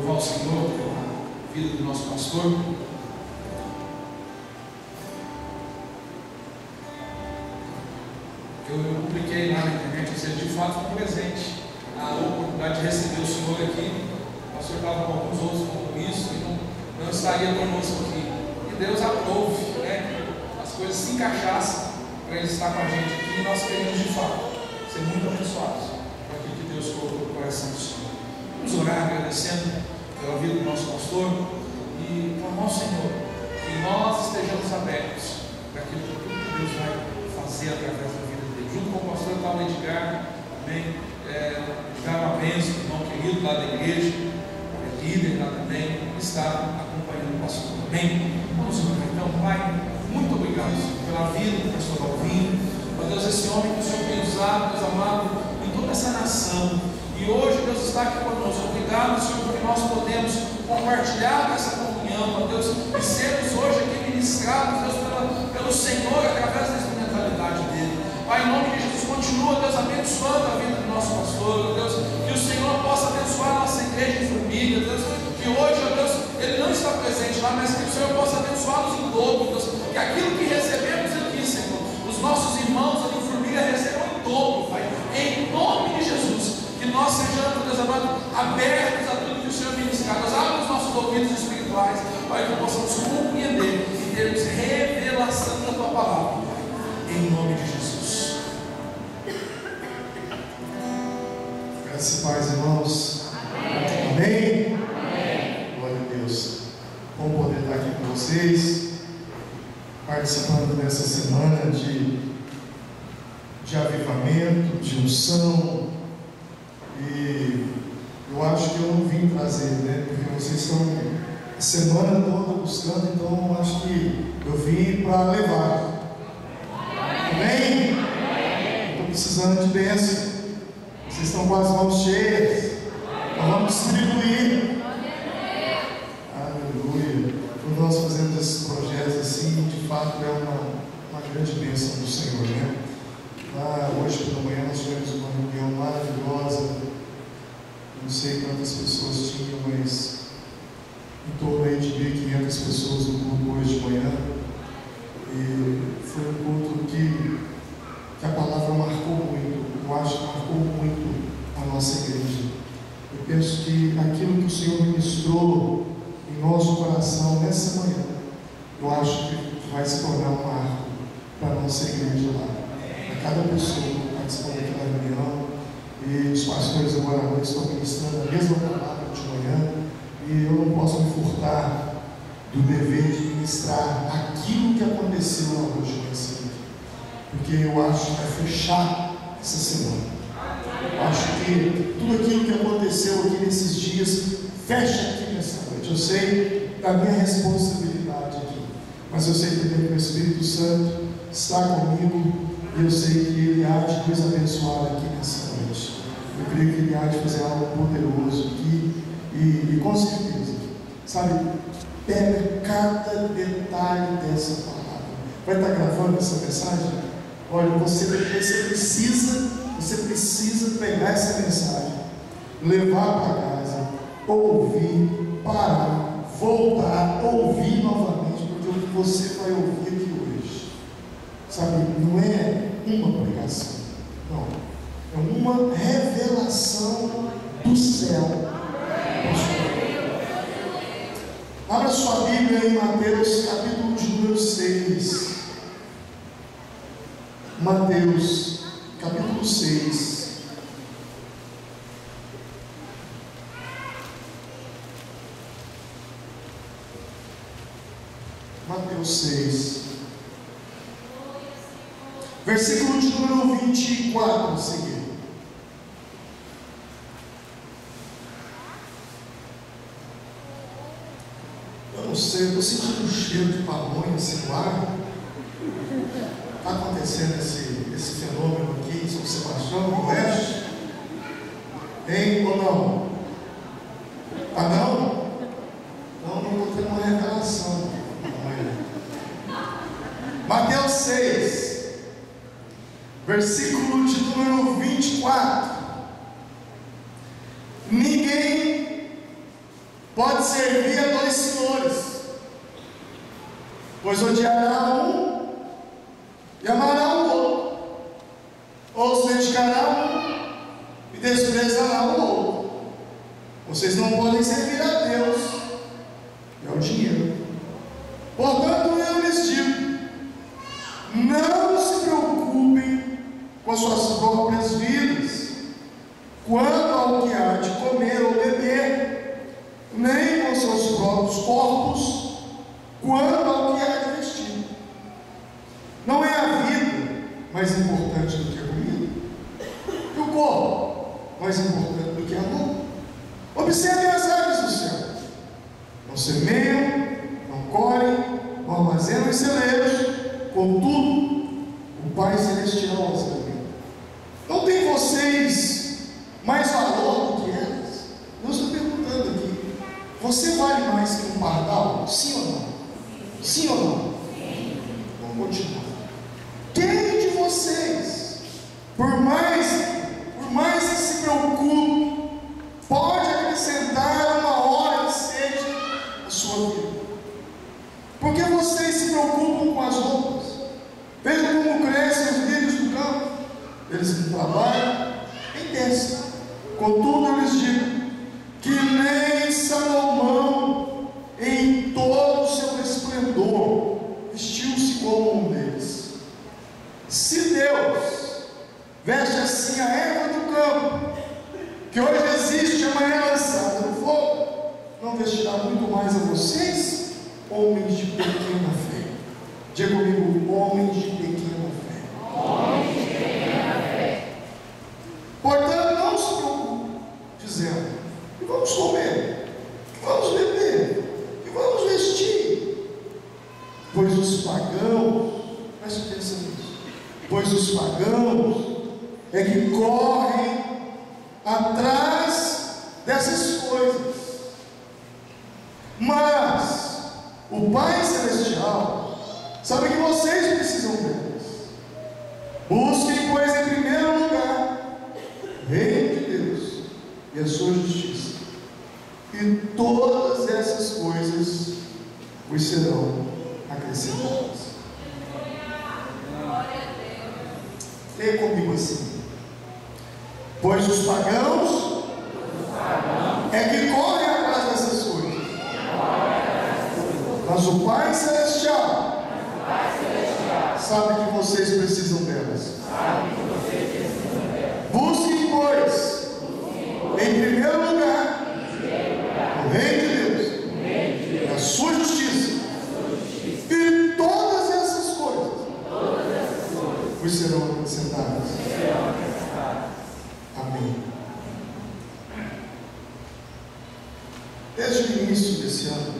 louvar o Senhor pela vida do nosso pastor. Eu publiquei lá na internet, de fato foi um presente a oportunidade de receber o Senhor aqui. O pastor estava com alguns outros compromissos e não estaria conosco aqui. E Deus aprove, né, que as coisas se encaixassem para Ele estar com a gente aqui. E nós queremos de fato ser muito abençoados com aquilo que Deus colocou no coração do Senhor. Vamos orar agradecendo pela vida do nosso pastor e clamar ao Senhor que nós estejamos abertos para aquilo que Deus vai fazer através da vida dele. Junto com o pastor Paulo Edgar, também Edgar uma bênção, irmão querido lá da igreja, líder lá também, está acompanhando o pastor. Amém? Vamos orar então, Pai, muito obrigado pela vida do pastor Alvino, ó Deus, esse homem que o Senhor tem usado, Deus amado, em toda essa nação. E hoje Deus está aqui conosco. Obrigado, Senhor, porque nós podemos compartilhar essa comunhão, ó Deus, e sermos hoje aqui ministrados, Deus, pelo Senhor, através da instrumentalidade dele. Pai, em nome de Jesus, continua, Deus, abençoando a vida do nosso pastor, ó Deus, que o Senhor possa abençoar a nossa igreja em família, Deus, que hoje, ó Deus, ele não está presente lá, mas que o Senhor possa abençoá-los em dobro, Deus, que aquilo que recebemos aqui, Senhor, os nossos irmãos ali em família recebam em dobro, Pai, em nome de Jesus. Que nós sejamos, Deus amado, abertos a tudo que o Senhor ministrar. Nós abrimos os nossos ouvidos espirituais para que possamos compreender e termos revelação da Tua palavra. Em nome de Jesus. Graças e paz, irmãos. Amém? Amém. Glória a Deus. Bom poder estar aqui com vocês, participando dessa semana de avivamento, de unção. E eu acho que eu não vim trazer, né? Porque vocês estão a semana toda buscando, então eu acho que eu vim para levar. Amém? Estou precisando de bênção. Vocês estão com as mãos cheias. Então vamos distribuir. Aleluia. Quando nós fazemos esses projetos assim, de fato é uma grande bênção do Senhor, né? Hoje pela manhã nós tivemos uma reunião maravilhosa. Não sei quantas pessoas tinham, mas em torno aí de 1.500 pessoas no culto hoje de manhã. E foi um culto que a palavra marcou muito. Eu acho que marcou muito a nossa igreja. Eu penso que aquilo que o Senhor ministrou em nosso coração nessa manhã, eu acho que vai se tornar um marco para a nossa igreja lá. A cada pessoa que participou daquela reunião. E os pastores agora à noite estão ministrando a mesma palavra de manhã. E eu não posso me furtar do dever de ministrar aquilo que aconteceu lá hoje de manhã, porque eu acho que vai fechar essa semana. Eu acho que tudo aquilo que aconteceu aqui nesses dias fecha aqui nessa noite. Eu sei da minha responsabilidade aqui, mas eu sei também que o Espírito Santo está comigo. E eu sei que Ele há de nos abençoar aqui nessa noite. Eu creio que Ele há de fazer algo poderoso aqui. E com certeza, sabe, pega cada detalhe dessa palavra. Vai estar gravando essa mensagem? Olha, você precisa pegar essa mensagem, levar para casa, ouvir, parar, voltar, ouvir novamente, porque o que você vai ouvir aqui hoje, sabe, não é uma pregação, não, é uma revelação do céu. Abra sua Bíblia em Mateus, capítulo de número 6. Mateus, capítulo 6. Mateus 6. Versículo de número 24 a seguir. Eu não sei, eu estou sentindo um cheiro de pamonha assim no ar. Está acontecendo esse fenômeno aqui em São Sebastião, no oeste? Hein ou não? Ah, não? Não, não estou tendo uma revelação. Mateus 6, versículo de número 24. Ninguém pode servir a 2 senhores, pois odiará um e amará o outro, ou se dedicará a um e desprezará o outro. Vocês não podem servir a Deus e ao dinheiro. Portanto, eu lhes digo: não se preocupem com as suas próprias vidas, quanto ao que há de comer ou beber, nem com seus próprios corpos, quanto ao que há de vestir. Não é a vida mais importante do que a comida, e o corpo mais importante do que a roupa. Observem as aves do céu: não semeiam, não colhem, não armazenam em celeiros, contudo, o Pai Celestial as alimenta. Não tem vocês mais valor do que elas? Deus está perguntando aqui: você vale mais que um pardal? Sim ou não? Sim ou não? Vamos continuar. Quem de vocês, por mais que se preocupe, pode acrescentar uma hora que seja a sua vida? Porque vocês se preocupam com as roupas. Vejam como crescem os lírios do campo. Eles não trabalham, nem tecem. Contudo, eu lhes digo que nem Salomão, em todo o seu esplendor, vestiu-se como um deles. Se Deus veste assim a erva do campo, que hoje existe, amanhã é lançada no fogo, não vestirá muito mais a vocês, homens de pequena fé? Diga comigo: homens de pequena fé. Homens de pequena fé. Portanto, não se preocupe, dizendo: que vamos comer, que vamos beber, que vamos vestir. Pois os pagãos, preste atenção nisso, pois os pagãos é que correm atrás dessas coisas. Mas o Pai Celestial sabe que vocês precisam delas. Busquem, pois, em primeiro lugar o reino de Deus e a sua justiça, e todas essas coisas vos serão acrescentadas. Leia comigo assim: pois os pagãos é que correm atrás dessas coisas, mas o Pai Celestial sabe que vocês precisam delas. Busquem, pois, em primeiro lugar o reino de Deus e a sua justiça, e todas essas coisas vos serão acrescentadas. Amém. Desde o início desse ano,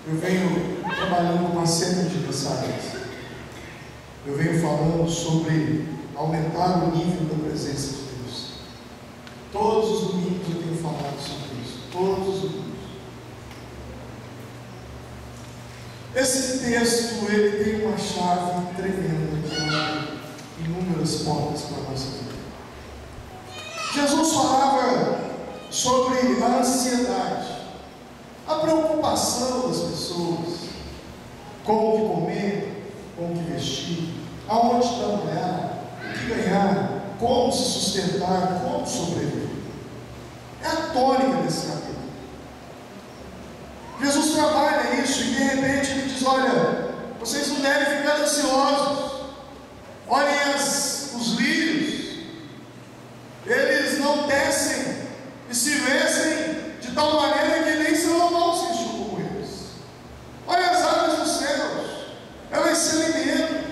eu venho trabalhando uma série de mensagens. Eu venho falando sobre aumentar o nível da presença de Deus. Todos os domingos eu tenho falado sobre isso. Todos os domingos. Esse texto, ele tem uma chave tremenda que abre inúmeras portas para a nossa vida. Jesus falava sobre a ansiedade, a preocupação das pessoas, com o que comer, com o que vestir, aonde trabalhar, o que ganhar, como se sustentar, como sobreviver. É a tônica desse capítulo. Jesus trabalha isso e de repente ele diz: olha, vocês não devem ficar ansiosos. Olhem os lírios, eles não tecem e se vestem de tal maneira que nem Salomão se vestiu como eles. Olha as aves dos céus, elas se alimentam.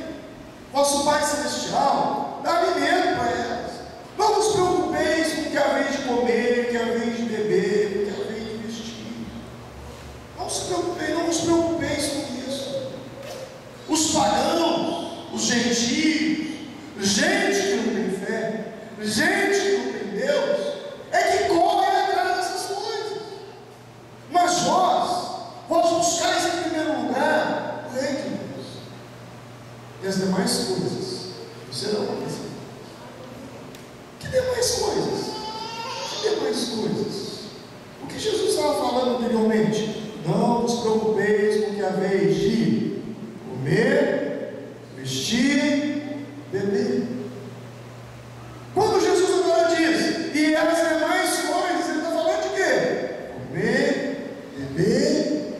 Vosso Pai Celestial dá alimento para elas. Não vos preocupeis com o que haveis de comer, o que haveis de beber, o que haveis de vestir. Não se preocupeis, não vos preocupeis com isso. Os pagãos, os gentios, gente que não tem fé, gente que não tem Deus, é que corre atrás dessas coisas. Mas vós buscais em primeiro lugar o reino de Deus, e as demais coisas serão acrescentadas. Que demais coisas? Que demais coisas? O que Jesus vez de comer, vestir, beber. Quando Jesus agora diz, e as demais coisas, ele está falando de quê? Comer, beber,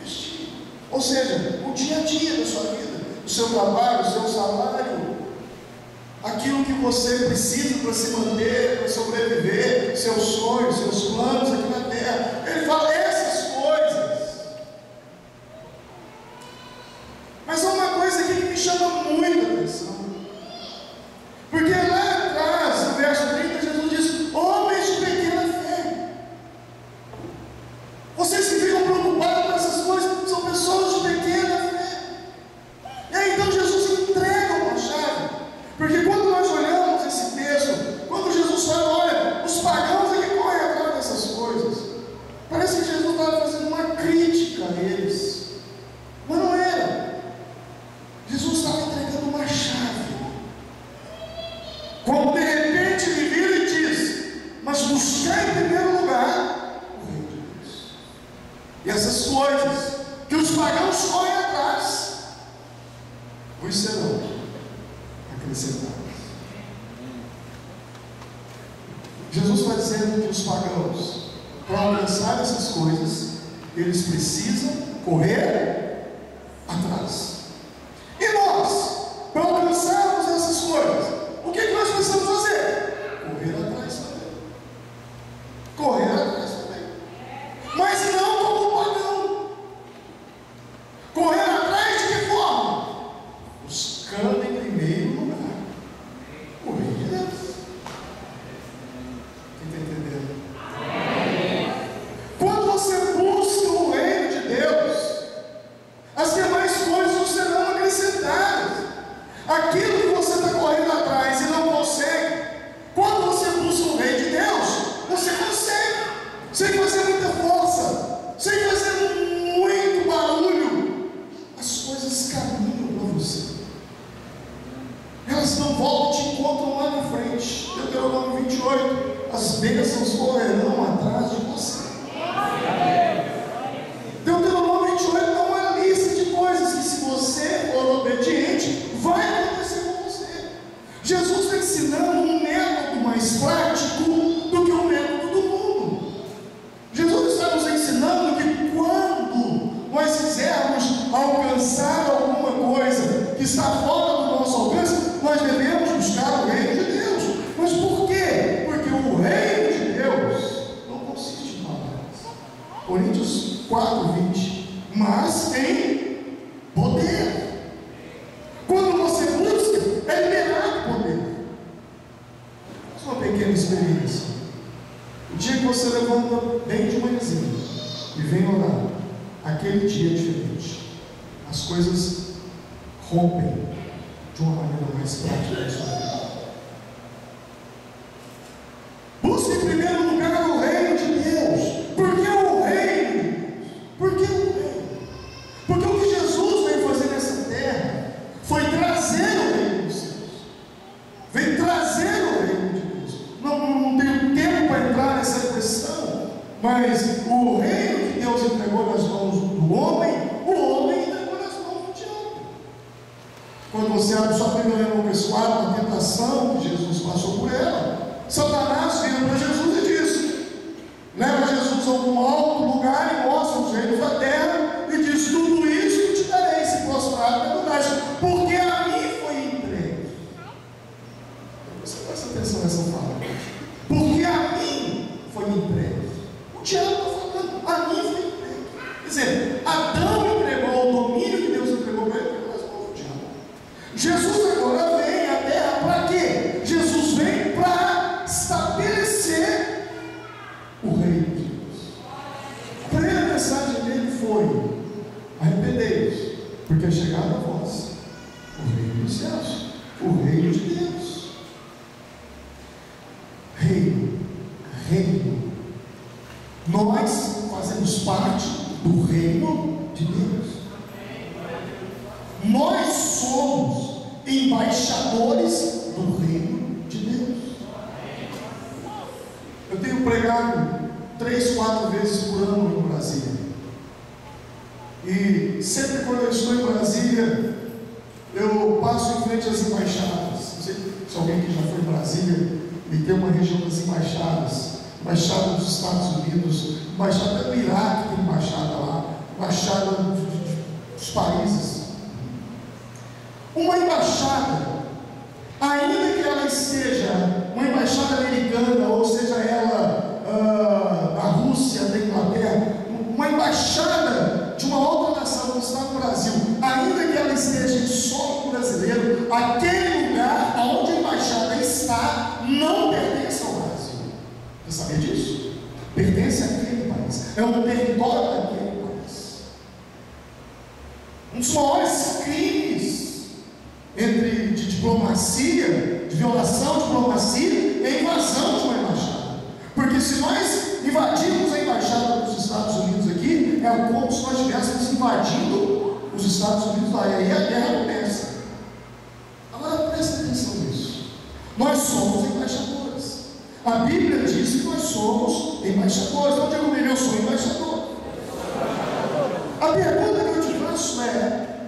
vestir. Ou seja, o dia a dia da sua vida, o seu trabalho, o seu salário, aquilo que você precisa para se manter, para sobreviver, seus sonhos, seus planos aqui na terra. Ele fala essas coisas. Mas há uma coisa aqui que me chama muita atenção. Porque lá atrás, no verso 30, Jesus diz: homens de pequena fé. Vocês que ficam preocupados com essas coisas são pessoas de pequena fé. E aí então Jesus entrega uma chave. Porque quando nós olhamos esse texto, quando Jesus fala, olha, os pagãos é que correm atrás dessas coisas, parece que Jesus estava fazendo uma crítica a eles. Mas não era. Jesus estava entregando uma chave. Quando de repente ele vira e diz: mas buscar em primeiro lugar o reino de Deus. E essas coisas que os pagãos correm atrás vos serão acrescentadas. Jesus está dizendo que os pagãos, para alcançar essas coisas, eles precisam correr atrás. E nós, para alcançarmos essas coisas, o que nós precisamos fazer? Correr atrás também. Correr atrás também. Mas não como o pagão. Correr atrás de que forma? Buscando em primeiro lugar o reino de Deus. Quem está entendendo? Quando você busca o reino de Deus, as demais coisas não serão acrescentadas. Aquilo que você está correndo atrás e não consegue, quando você busca o reino de Deus, você consegue. Sem fazer muita força, sem fazer muito barulho, as coisas caminham para você. Elas não voltam e te encontram lá na frente. Deuteronômio 28, as bênçãos correrão atrás de você. Deuteronômio 28 é uma lista de coisas que, se você for obediente, vai acontecer com você. Jesus está ensinando um método mais prático do que o método do mundo. Jesus está nos ensinando que quando nós quisermos alcançar alguma coisa que está fora do nosso alcance, nós devemos buscar o reino de Deus. Mas por quê? Porque o reino de Deus não consiste em palavras. Coríntios 4:20. Mas em poder. Quando você busca, é liberado poder. Faz uma pequena experiência. O dia que você levanta bem de manhãzinha e vem orar, aquele dia é diferente. As coisas rompem de uma maneira mais prática da sua vida. Busque em primeiro lugar o reino de Deus. Por que o reino de Deus? Por que o reino? Porque o que Jesus veio fazer nessa terra foi trazer o reino dos céus. Veio trazer o reino de Deus. Não tenho tempo para entrar nessa questão, mas o reino que Deus entregou nas mãos do homem, o homem entregou nas mãos do diabo. Quando você abre sua primeira Lucas 4, a tentação que Jesus passou por ela, Satanás vira para Jesus e diz: leva Jesus a algum alto lugar e mostra os reinos da terra e diz: tudo isso te darei se prostrar me adorares, porque a mim foi entregue. Você presta atenção nessa fala. Porque a mim foi entregue. O diabo está falando, a mim foi entregue. Quer dizer, Adão entregou o domínio que Deus entregou para ele, mas não o diabo. Jesus agora vem à terra para quê? Jesus vem para estabelecer o reino de Deus. A primeira mensagem dele foi: arrependei-vos, porque é chegado a vós o reino dos céus, o reino de Deus. Reino. Nós fazemos parte do reino de Deus. Nós somos embaixadores do reino de Deus. Eu tenho pregado 3, 4 vezes por ano no Brasil. E sempre quando eu estou em Brasília, eu passo em frente às embaixadas. Não sei se alguém que já foi em Brasília e tem uma região das embaixadas, embaixada dos Estados Unidos, embaixada do Iraque, tem embaixada lá, embaixada dos países. Uma embaixada, ainda que ela seja uma embaixada americana, ou seja ela da Rússia, da Inglaterra, uma embaixada de uma outra nação que está no Brasil, ainda que ela esteja em solo brasileiro, aquele lugar onde a embaixada está não pertence ao Brasil. Você sabia disso? Pertence àquele país, é um território daquele país. Um dos maiores crimes de diplomacia, de violação de diplomacia, é a invasão de uma embaixada. Porque se nós invadirmos a embaixada dos Estados Unidos aqui, é como se nós estivéssemos invadindo os Estados Unidos lá, e aí a guerra começa. Agora presta atenção nisso. Nós somos embaixadores. A Bíblia diz que nós somos embaixadores. Então diga comigo, eu sou embaixador. A pergunta que eu te faço é: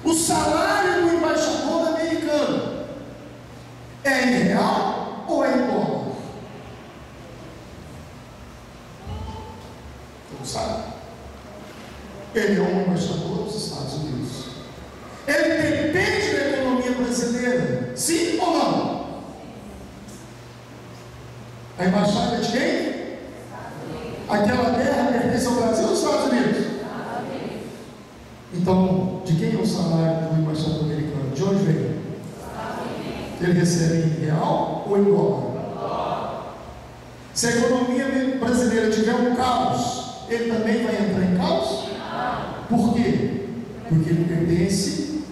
o salário do embaixador americano é em real ou é em dólar? Não sabe. Ele é um embaixador dos Estados Unidos. Ele depende da economia brasileira, sim ou não? A embaixada é de quem? Aquela terra pertence ao Brasil ou aos Estados Unidos? Então, de quem é o salário do embaixador americano? De onde vem? Ele recebe em real ou em dólar? Se a economia brasileira tiver um caos, ele também vai entrar em caos? Por quê? Porque ele pertence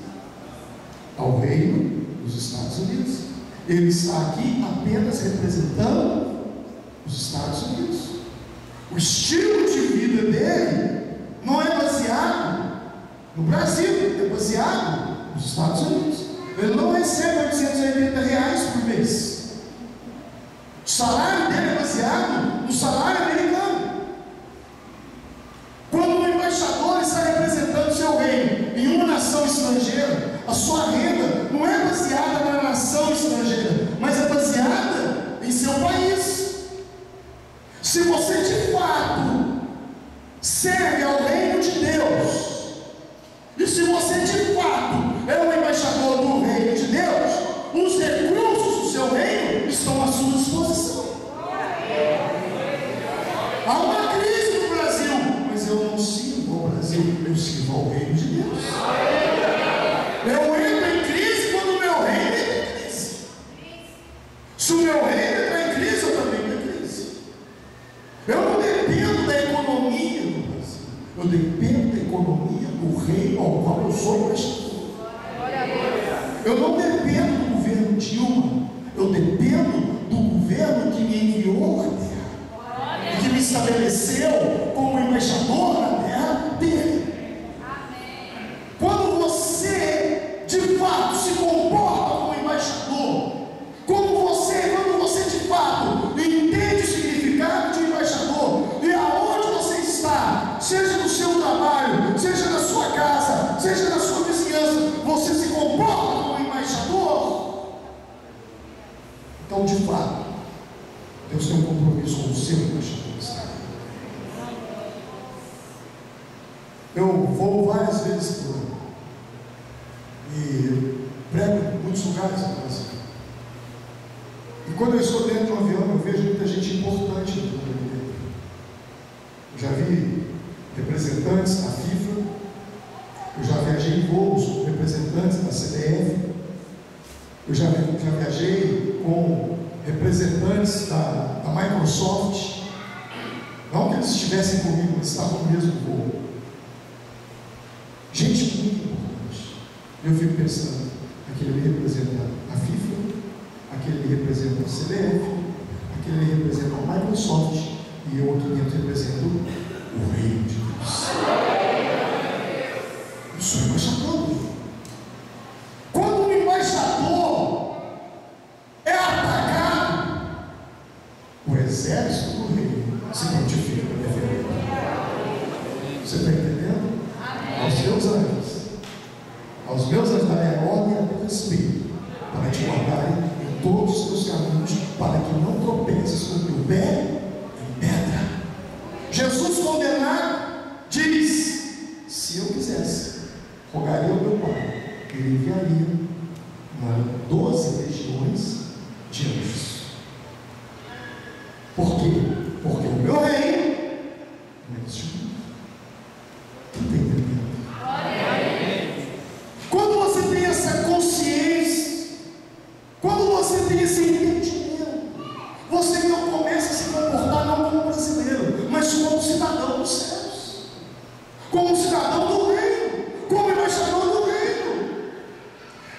ao reino dos Estados Unidos. Ele está aqui apenas representando os Estados Unidos. O estilo de vida dele não é baseado no Brasil, é baseado nos Estados Unidos. Ele não recebe R$880 por mês. O salário dele é baseado no salário americano. Quando um embaixador está representando seu reino em uma nação estrangeira, a sua renda não é baseada na nação estrangeira, mas é baseada em seu país. Se você de fato serve ao reino de Deus, e se você de fato é um embaixador do reino de Deus, os recursos do seu reino estão à sua disposição. Há uma crise no Brasil, mas eu não sirvo ao Brasil, eu sirvo ao reino de Deus. Eu entro em crise quando o meu reino entra em crise. Se o meu reino entrar em crise, eu também entro em crise. Eu não dependo da economia do Brasil, eu dependo da economia do reino ao qual eu sou embaixador. Eu não dependo do governo Dilma, eu dependo do governo que me enviou na terra, que me estabeleceu como embaixador na terra dele. Quando você de fato se comporta como embaixador, quando você de fato entende o significado de um embaixador, e aonde você está, seja no seu trabalho, seja na sua casa, seja na sua vizinhança, você se comporta como embaixador, então de fato Deus tem um compromisso com o seu embaixador. Eu vou várias vezes por ano e prego em muitos lugares no Brasil. E quando eu estou dentro de um avião, eu vejo muita gente importante no mundo dentro. Eu já vi representantes da FIFA, eu já viajei em voos com representantes da CBF, eu já viajei com representantes da Microsoft. Não que eles estivessem comigo, mas estavam no mesmo voo. Gente muito importante. Eu fico pensando, aquele representa a FIFA, aquele representa a CBF, aquele representa a Microsoft, e eu aqui dentro represento o reino de Deus. Eu sou embaixador. Quando um embaixador é atacado, o exército do reino se prontifica para defender. Você está entendendo? espelho, para te guardarem em todos os teus caminhos, para que não tropeces com o teu pé em pedra. Jesus condenado diz: se eu quisesse, rogaria ao meu Pai, ele enviaria 12 legiões de anjos. Por quê? Porque o meu reino não é deste mundo. Quem está entendendo? Quando você tem essa consciência, quando você tem esse entendimento, você não começa a se comportar não como brasileiro, mas como cidadão dos céus, como cidadão do reino, como embaixador do reino.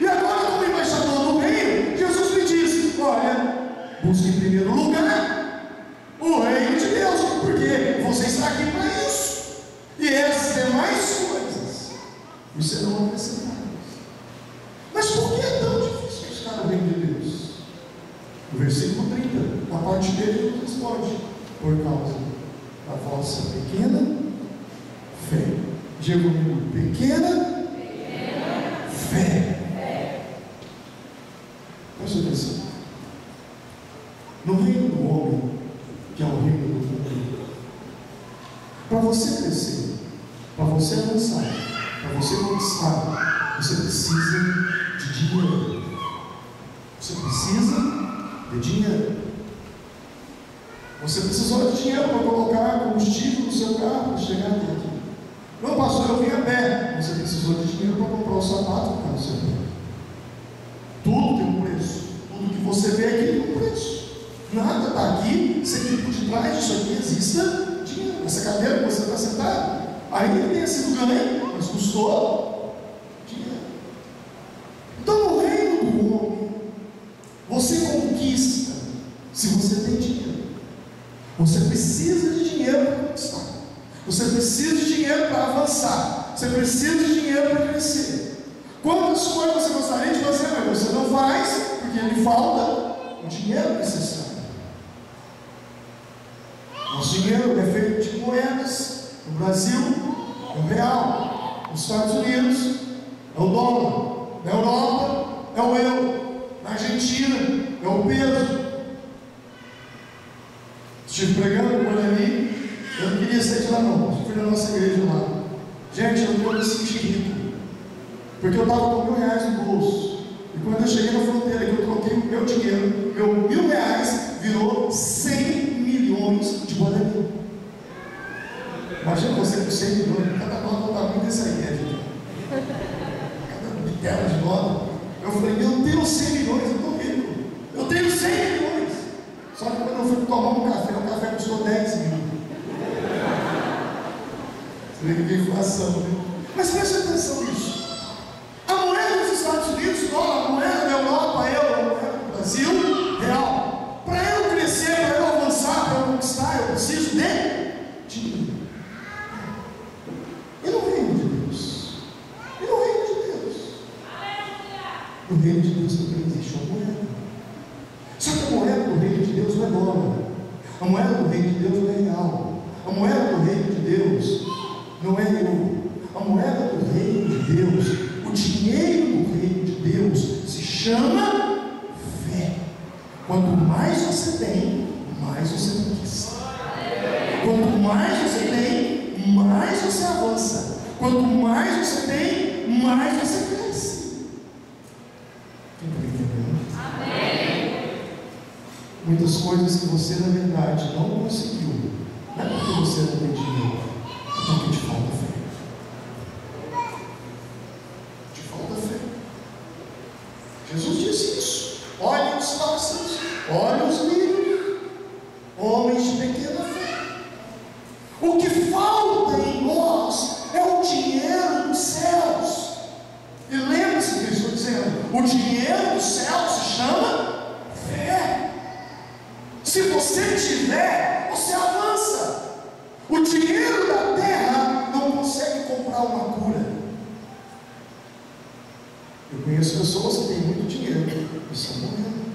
E agora, como embaixador do reino, Jesus me diz: olha, busque em primeiro lugar o reino de Deus, porque você está aqui para isso, e essas demais coisas me serão acrescentadas. Mas por que é tão difícil buscar o reino de Deus? No versículo 30, na parte dele, ele responde: por causa da vossa pequena fé. Diga comigo: pequena fé. Presta atenção. No reino do homem, que é o reino do mundo, para você crescer, para você avançar, para você conquistar, você precisa de dinheiro. Você precisa de dinheiro. Você precisou de dinheiro para colocar combustível no seu carro para chegar até aqui. Não, pastor, eu vim a pé. Você precisou de dinheiro para comprar o sapato para o seu pé. Tudo tem um preço. Tudo que você vê aqui tem um preço. Nada está aqui sem que por detrás disso aqui exista dinheiro. Essa cadeira que você está sentado, ainda tenha sido ganho, mas custou dinheiro. Então, no reino do homem, você conquista se você tem dinheiro. Você precisa de dinheiro para conquistar. Você precisa de dinheiro para avançar. Você precisa de dinheiro para crescer. Quantas coisas você gostaria de fazer, mas você não faz porque lhe falta o dinheiro necessário. Nosso dinheiro é feito de moedas. No Brasil é o real. Nos Estados Unidos é o dólar. Na Europa é o euro. Na Argentina é o peso. Estive pregando por ali. Eu não queria sair de lá não. Fui na nossa igreja lá. Gente, eu não me senti rico, porque eu estava com R$1.000 no bolso. E quando eu cheguei na fronteira, que eu troquei o meu dinheiro, meu R$1.000 virou 100 milhões de Guarani. Imagina você com 100 milhões, cada nota está muito desse aí, né, gente? Cada bitela de nota. Eu falei: meu Deus, 100 milhões, eu estou rico. Eu tenho 100 milhões. Só que quando eu fui tomar um café, o café custou 10 mil. Você vê que é inflação, né? Mas preste atenção nisso. A moeda dos Estados Unidos, dólar, a moeda da Europa, euro, a moeda do Brasil, real. Para eu crescer, para eu avançar, para eu conquistar, eu preciso de dinheiro. E no reino de Deus? E no reino de Deus? No reino de Deus também existe uma moeda. Só que a moeda do reino de Deus não é dólar. A moeda do reino de Deus não é real. A moeda do reino de Deus não é euro. A moeda do reino de Deus, o dinheiro do reino de Deus, se chama fé. Quanto mais você tem, mais você conquista. Quanto mais você tem, mais você avança. Quanto mais você tem, mais você cresce. Quem está entendendo? Amém. Muitas coisas que você, na verdade, não conseguiu, não é porque você não tem dinheiro, é porque te falta fé. Te falta fé. Jesus disse isso. Olhem os pássaros, olhem os lírios, homens de pequena fé. O que falta em nós é o dinheiro dos céus. E lembre-se do que eu estou dizendo: o dinheiro dos céus se chama fé. Se você tiver, você avança. O dinheiro da terra não consegue comprar uma cura. Eu conheço pessoas que têm muito dinheiro e estão morrendo.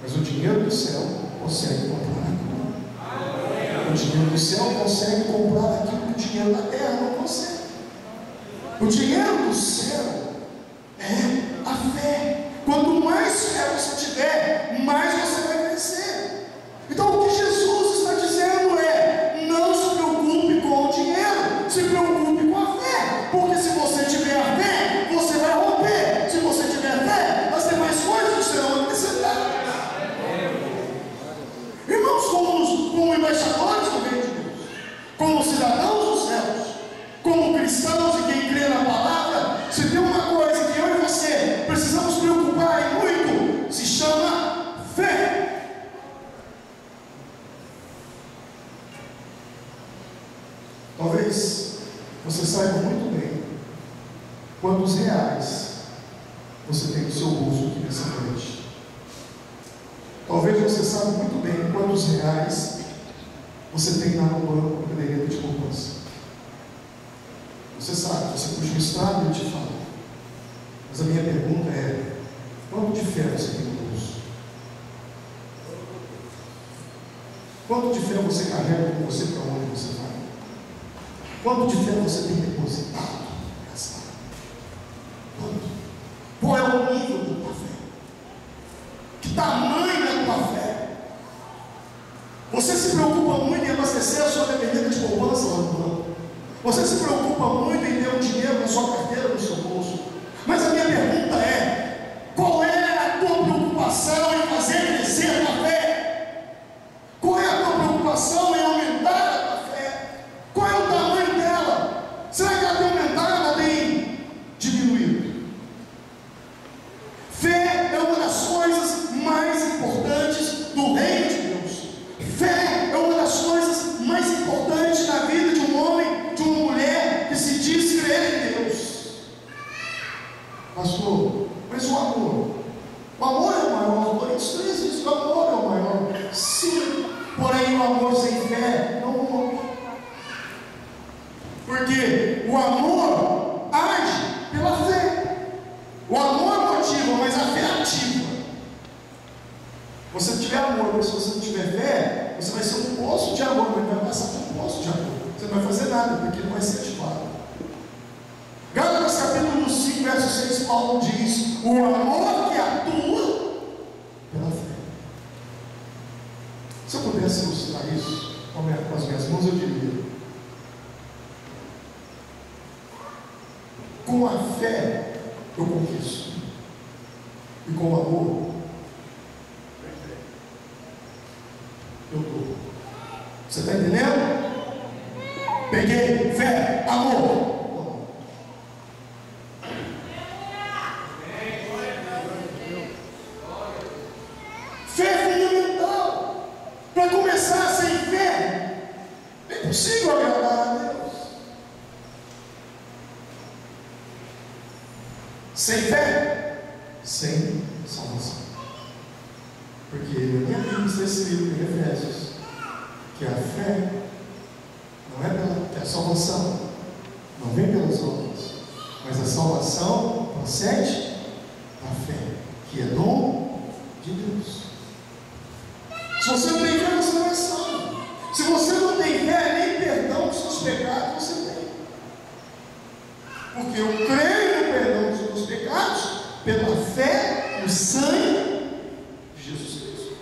Mas o dinheiro do céu consegue comprar a cura. O dinheiro do céu consegue comprar aquilo que o dinheiro da terra não consegue. O dinheiro do céu Talvez você saiba muito bem quantos reais você tem no seu bolso aqui nessa noite. Talvez você saiba muito bem quantos reais você tem lá no banco na caderneta de poupança. Você sabe, você puxa o estrado e ele te fala. Mas a minha pergunta é: quanto de fé você tem no bolso? Quanto de fé você carrega com você para onde você vai? Quanto de fé você tem depositado? Quanto? Qual é o nível da tua fé? Que tamanho é a tua fé? Você se preocupa muito em abastecer a sua caderneta de poupança lá no banco. Você se preocupa muito em ter um dinheiro na sua carteira, no seu bolso. Mas a minha pergunta é: qual é a tua preocupação em fazer crescer a tua fé? Qual é a tua preocupação em aumentar a tua fé? Qual é o tamanho dela? Será que ela tem aumentado ou ela tem diminuído? Fé é uma das coisas mais importantes do reino de Deus. Fé é uma das coisas mais importantes na vida de um homem, de uma mulher que se diz crer em Deus. Pastor, mas o amor é o maior. Coríntios 13 diz que o amor é o maior. Sim, porém o amor sem fé não morre. Porque o amor age pela fé. O amor motiva, mas a fé ativa. Você tiver amor, mas se você não tiver fé, você vai ser um poço de amor, mas vai passar por um poço de amor. Você não vai fazer nada, porque não vai ser ativado. Gálatas capítulo 5, verso 6, Paulo diz: o amor que atua pela fé. Se eu pudesse ilustrar isso com as minhas mãos, eu diria: com a fé eu conquisto, e com o amor eu dou. Você está entendendo? Peguei fé, amor. Fé é fundamental. Para começar, sem fé é impossível agradar a Deus. Sem fé, sem salvação. Porque na minha Bíblia está escrito em Efésios que a fé não é pela, que a salvação não vem pelas obras, mas a salvação procede da fé, que é dom de Deus. Se você não tem fé, você não é salvo. Se você não tem fé, nem perdão dos seus pecados você tem. Porque eu creio no perdão dos meus pecados pela fé no sangue de Jesus Cristo.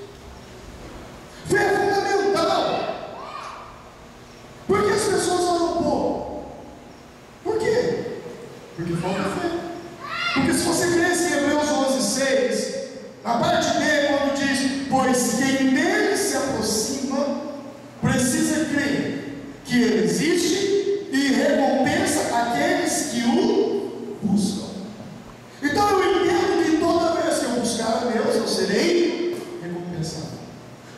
Fé é fundamental. Por que as pessoas oram pouco? Por quê? Porque falta fé. Porque se você cresce em Hebreus 11:6, na parte B, quando diz: pois quem dele se aproxima precisa crer que ele existe e recompensa aqueles que o buscam. Então eu entendo que toda vez que eu buscar a Deus, eu serei recompensado.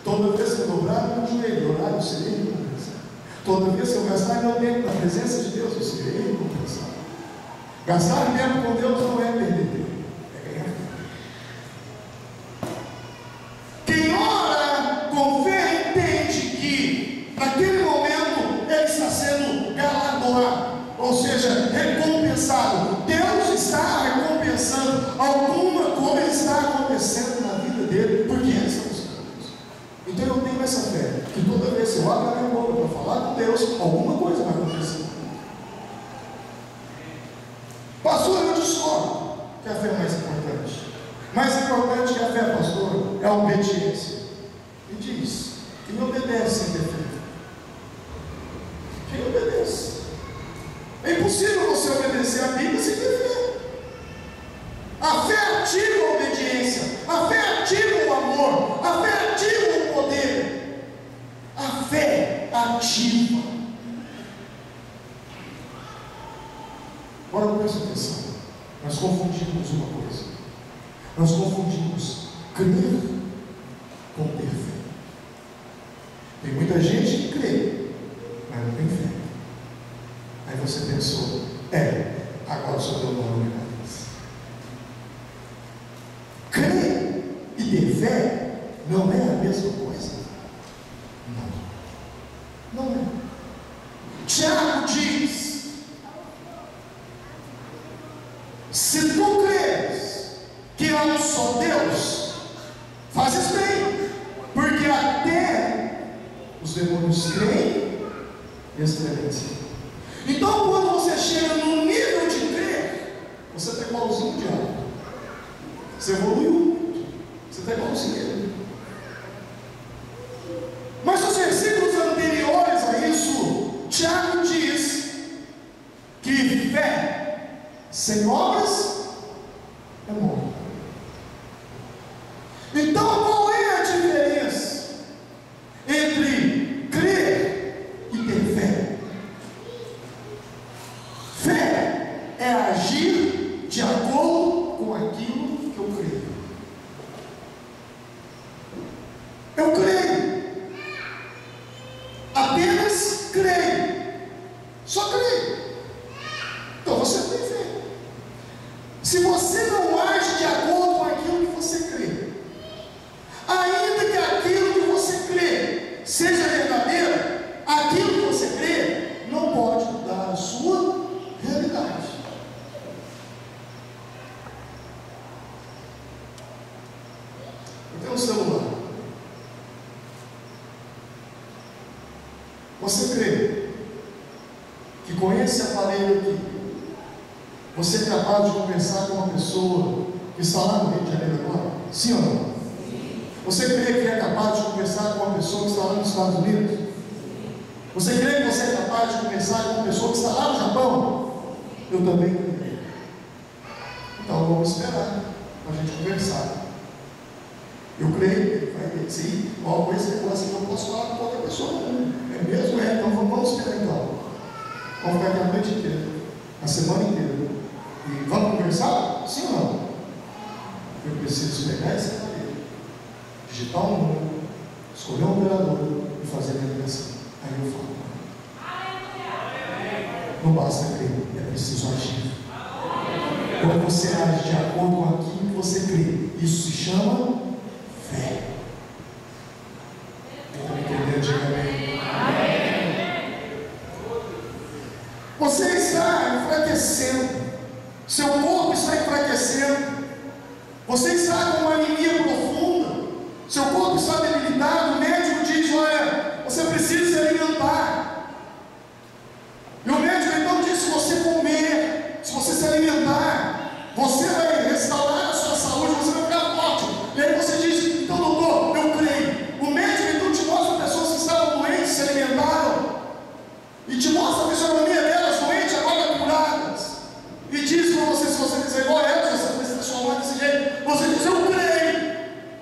Toda vez que eu dobrar meu joelho e orar, eu serei recompensado. Toda vez que eu gastar meu tempo na presença de Deus, eu serei recompensado. Gastar tempo com Deus não é perder tempo, é ganhar tempo. Quem ora com fé entende que naquele momento ele está sendo galardoado, ou seja, recompensado. Deus está recompensando, alguma coisa está acontecendo na vida dele, porque ele está buscando Deus. Então eu tenho essa fé, que toda vez que eu abro a minha boca para falar com Deus, alguma coisa vai acontecer. Pastor, eu discordo que a fé é mais importante. Mais importante que a fé, pastor, é a obediência. E diz: quem obedece sem ter fé? Quem obedece? É impossível você obedecer a Bíblia sem ter fé. A fé ativa a obediência, a fé ativa o amor, a fé ativa o poder, a fé ativa. Agora presta atenção, nós confundimos uma coisa, nós confundimos crer com ter fé. Tem muita gente que crê, mas não tem fé. você pensou, agora só deu uma na cabeça. Crer e ter fé não é a mesma coisa? Não é. Tiago diz: se tu creres que há um só Deus, fazes bem, porque até os demônios creem e estremecem. Então, quando você chega no nível de crer, você está igualzinho ao diabo. Você evoluiu, você está igualzinho a ele. Mas os versículos anteriores a isso, Tiago diz que fé sem obras é morte. Então, qual é a diferença entre crer e ter fé? Fé é agir de acordo com aquilo que eu creio. Eu creio, apenas creio, só creio. Então você tem fé. Se você não age de acordo com aquilo que você crê, ainda que aquilo que você crê seja verdadeiro, aquilo que você crê não pode mudar a sua realidade. Eu tenho um celular. Você crê que com esse aparelho aqui você é capaz de conversar com uma pessoa que está lá no Rio de Janeiro agora? Sim ou não? Você crê que é capaz de conversar com uma pessoa que está lá nos Estados Unidos? Você crê que você é capaz de conversar com uma pessoa que está lá no Japão? Eu também creio. Então vamos esperar para a gente conversar. Eu creio, vai dizer, uma coisa que eu não posso falar com outra pessoa, não. É mesmo? Então vamos esperar então. Vamos ficar aqui a noite inteira, a semana inteira. E vamos conversar? Sim ou não? Eu preciso pegar esse aparelho, digitar um número, escolher um operador e fazer a minha ligação. Aí eu falo. Não basta crer, é preciso agir. Quando você age de acordo com aquilo que você crê, isso se chama fé. Está me entendendo? Diga amém. Você está enfraquecendo, seu corpo está enfraquecendo, você está com uma anemia profunda, seu corpo está debilitado. O médico diz: olha, você precisa se alimentar. E o médico então diz: se você comer, se você se alimentar, você vai restaurar a sua saúde, você vai ficar forte. E aí você diz: então doutor, eu creio. O médico então te mostra pessoas que estavam doentes, se alimentaram, e te mostra a fisionomia delas doentes, agora curadas, e diz para você: se você quiser igual a elas, você precisa transformar desse jeito. Você diz: eu creio.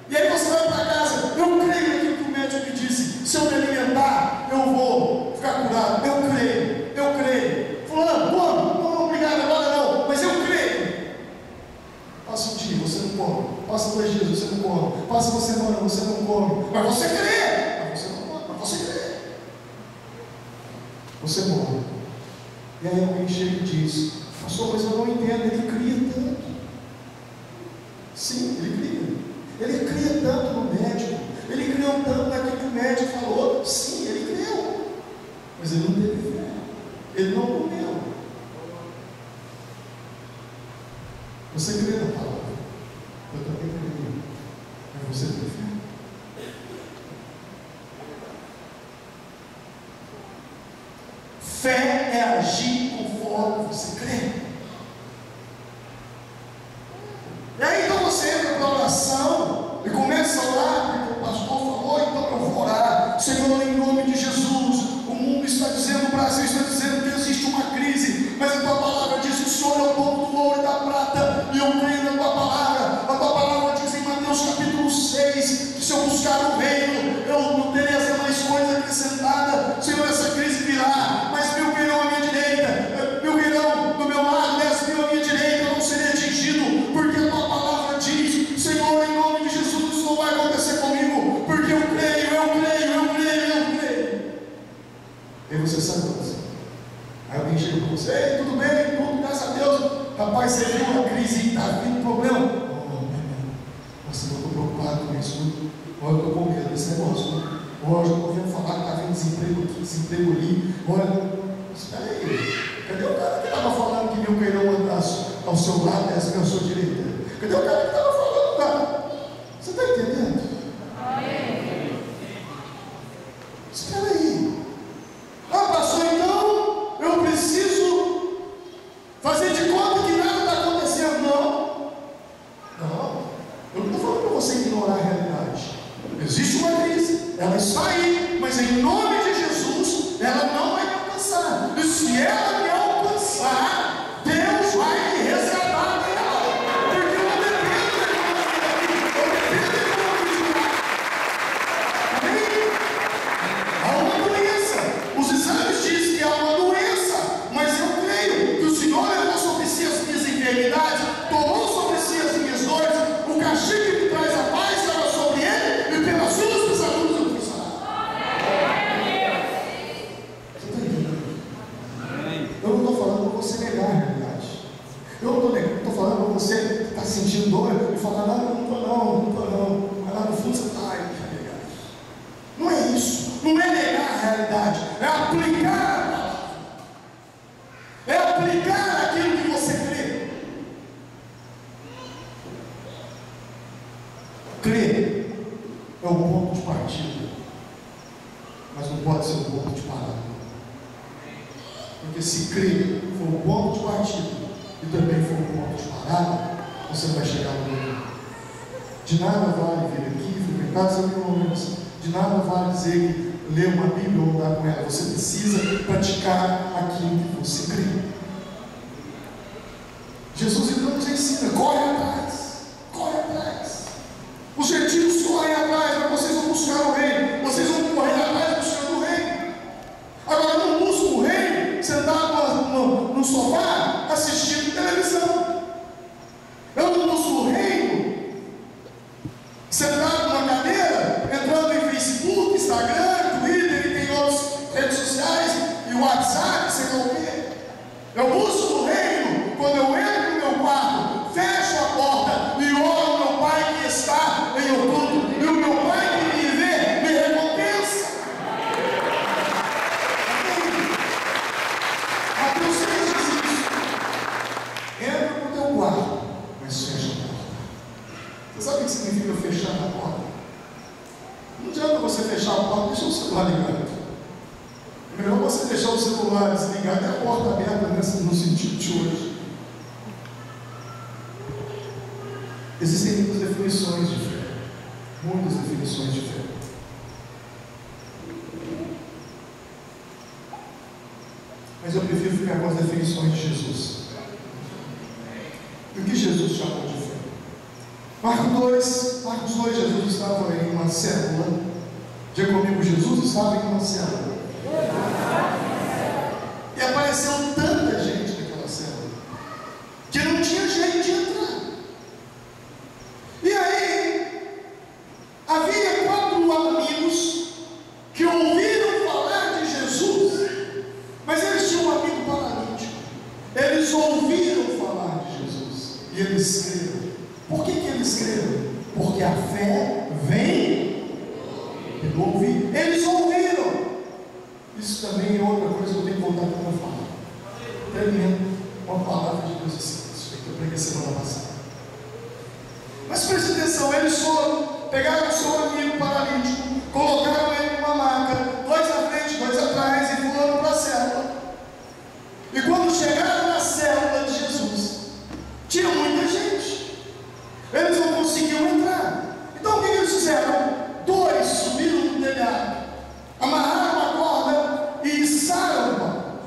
E aí você vai para casa: eu creio naquilo que o médico me disse, se eu me alimentar, eu vou ficar curado. Eu creio. Eu creio. Fulano, não, obrigado, agora não, mas eu creio. Passa um dia, você não come. Passa 2 dias, você não come. Passa uma semana, você não come. Mas você crê. Mas você não come, mas você crê. Você morre. E aí alguém chega e diz: pastor, mas eu não entendo. Ele cria tanto. Sim, ele cria. Ele cria tanto no médico. Ele criou tanto naquilo que o médico falou. Sim, ele creu. Mas ele não teve fé. Ele não comeu. Você crê na palavra? Eu também creio. Mas você tem fé? Fé é agir conforme você crê. E aí então você entra na oração e começa a orar, porque o pastor falou, então eu vou orar. Senhor, em nome de Jesus, o mundo está dizendo, o Brasil está dizendo que existe uma crise, mas a tua palavra diz que o Senhor é o dono do ouro e da prata, e eu creio na tua palavra. A tua palavra diz em Mateus capítulo 6, que se eu buscar o reino, eu não terei as demais coisas acrescentadas. Senhor, essa crise virá, mas 1000 virão à minha direita, 1000 virão do meu lado, 10.000 à minha direita, eu não serei atingido, porque a tua palavra diz: Senhor, em nome de Jesus, isso não vai acontecer comigo, porque eu creio. E você sabe assim, Aí alguém chega para você: ei, tudo bem? Tudo, graças a Deus. Rapaz, você viu a crise, está vindo problema? Nossa, eu estou preocupado com isso. Olha, eu estou com medo desse negócio. Olha, eu estou vendo falar que está vindo desemprego ali. Olha, espera aí. Cadê o cara que estava falando que viu o cairão ao seu lado e à sua direita? Cadê o cara que estava falando, cara? Você está entendendo? Espera aí. Pastor, então eu preciso fazer de conta que nada está acontecendo. Não. Eu não estou falando para você ignorar a realidade. Existe uma crise, ela está aí, mas em nome de Jesus, ela não vai me alcançar. E se ela me alcançar, Deus vai me resgatar dela. Porque eu dependo há uma doença. Os exames dizem que há uma doença, mas eu creio que o Senhor levou sobre si as minhas enfermidades, tomou sobre si as minhas dores, o castigo que me traz a paz estava sobre ele, e pelas suas pisaduras eu fui sarado. Você está entendendo? Eu não estou falando para você negar a realidade. Eu não estou falando para você que está sentindo dor e falar: não estou não. Mas lá no fundo você está aí. Não é isso. Não é negar a realidade. É aplicar a palavra. É aplicar aquilo que você crê. Crer é o ponto de partida, mas não pode ser o ponto de parada. Porque se crer for o ponto de partida e também for o ponto de parada, você não vai chegar no lugar. De nada vale vir aqui, frequentar as reuniões. De nada vale dizer que ler uma Bíblia ou andar com ela. Você precisa praticar aquilo que você crê. Jesus então nos ensina: corre atrás, corre atrás. Os gentios correm atrás, mas vocês vão buscar o reino. Vocês vão correr atrás buscando o reino. Agora, não busca o reino sentado no sofá assistindo televisão. Eu não busco o reino sentado numa cadeira, entrando em Facebook, Instagram, Twitter e tem outras redes sociais e WhatsApp, sei lá o quê. Eu busco o reino quando eu entro no meu quarto, fecho a porta e oro ao meu Pai que está em oculto, e o meu Pai que me vê me recompensa. Mateus 6 diz isso. Entra no teu quarto, mas fecha a porta. Você sabe o que significa fechar a porta? Não adianta você fechar a porta e deixar o celular ligado. É melhor você deixar o celular desligado e a porta aberta, no sentido de hoje. Existem muitas definições de fé. Muitas definições de fé. Mas eu prefiro ficar com as definições de Jesus. E o que Jesus chamou de fé? Marcos 2, Jesus estava em uma célula. Diga comigo: Jesus estava em uma célula. E apareceu tanta gente naquela célula que não tinha jeito de entrar. E aí havia 4 amigos que ouviram falar de Jesus, mas eles tinham um amigo paralítico. Eles ouviram falar de Jesus e eles creram. Por que eles creram? Porque a fé vem pelo ouvir. Eles ouviram. Isso também é outra coisa que eu tenho que voltar para falar. Tremendo. Uma palavra de Deus assim. Isso que eu preguei semana passada. Mas preste atenção, eles foram, pegaram o seu amigo paralítico, colocaram ele numa maca, 2 à frente, 2 atrás, e foram para a célula. E quando chegaram na célula de Jesus, tinha muita gente. Eles não conseguiam entrar. Então o que eles fizeram? 2 subiram no telhado, amarraram uma corda e içaram o pau.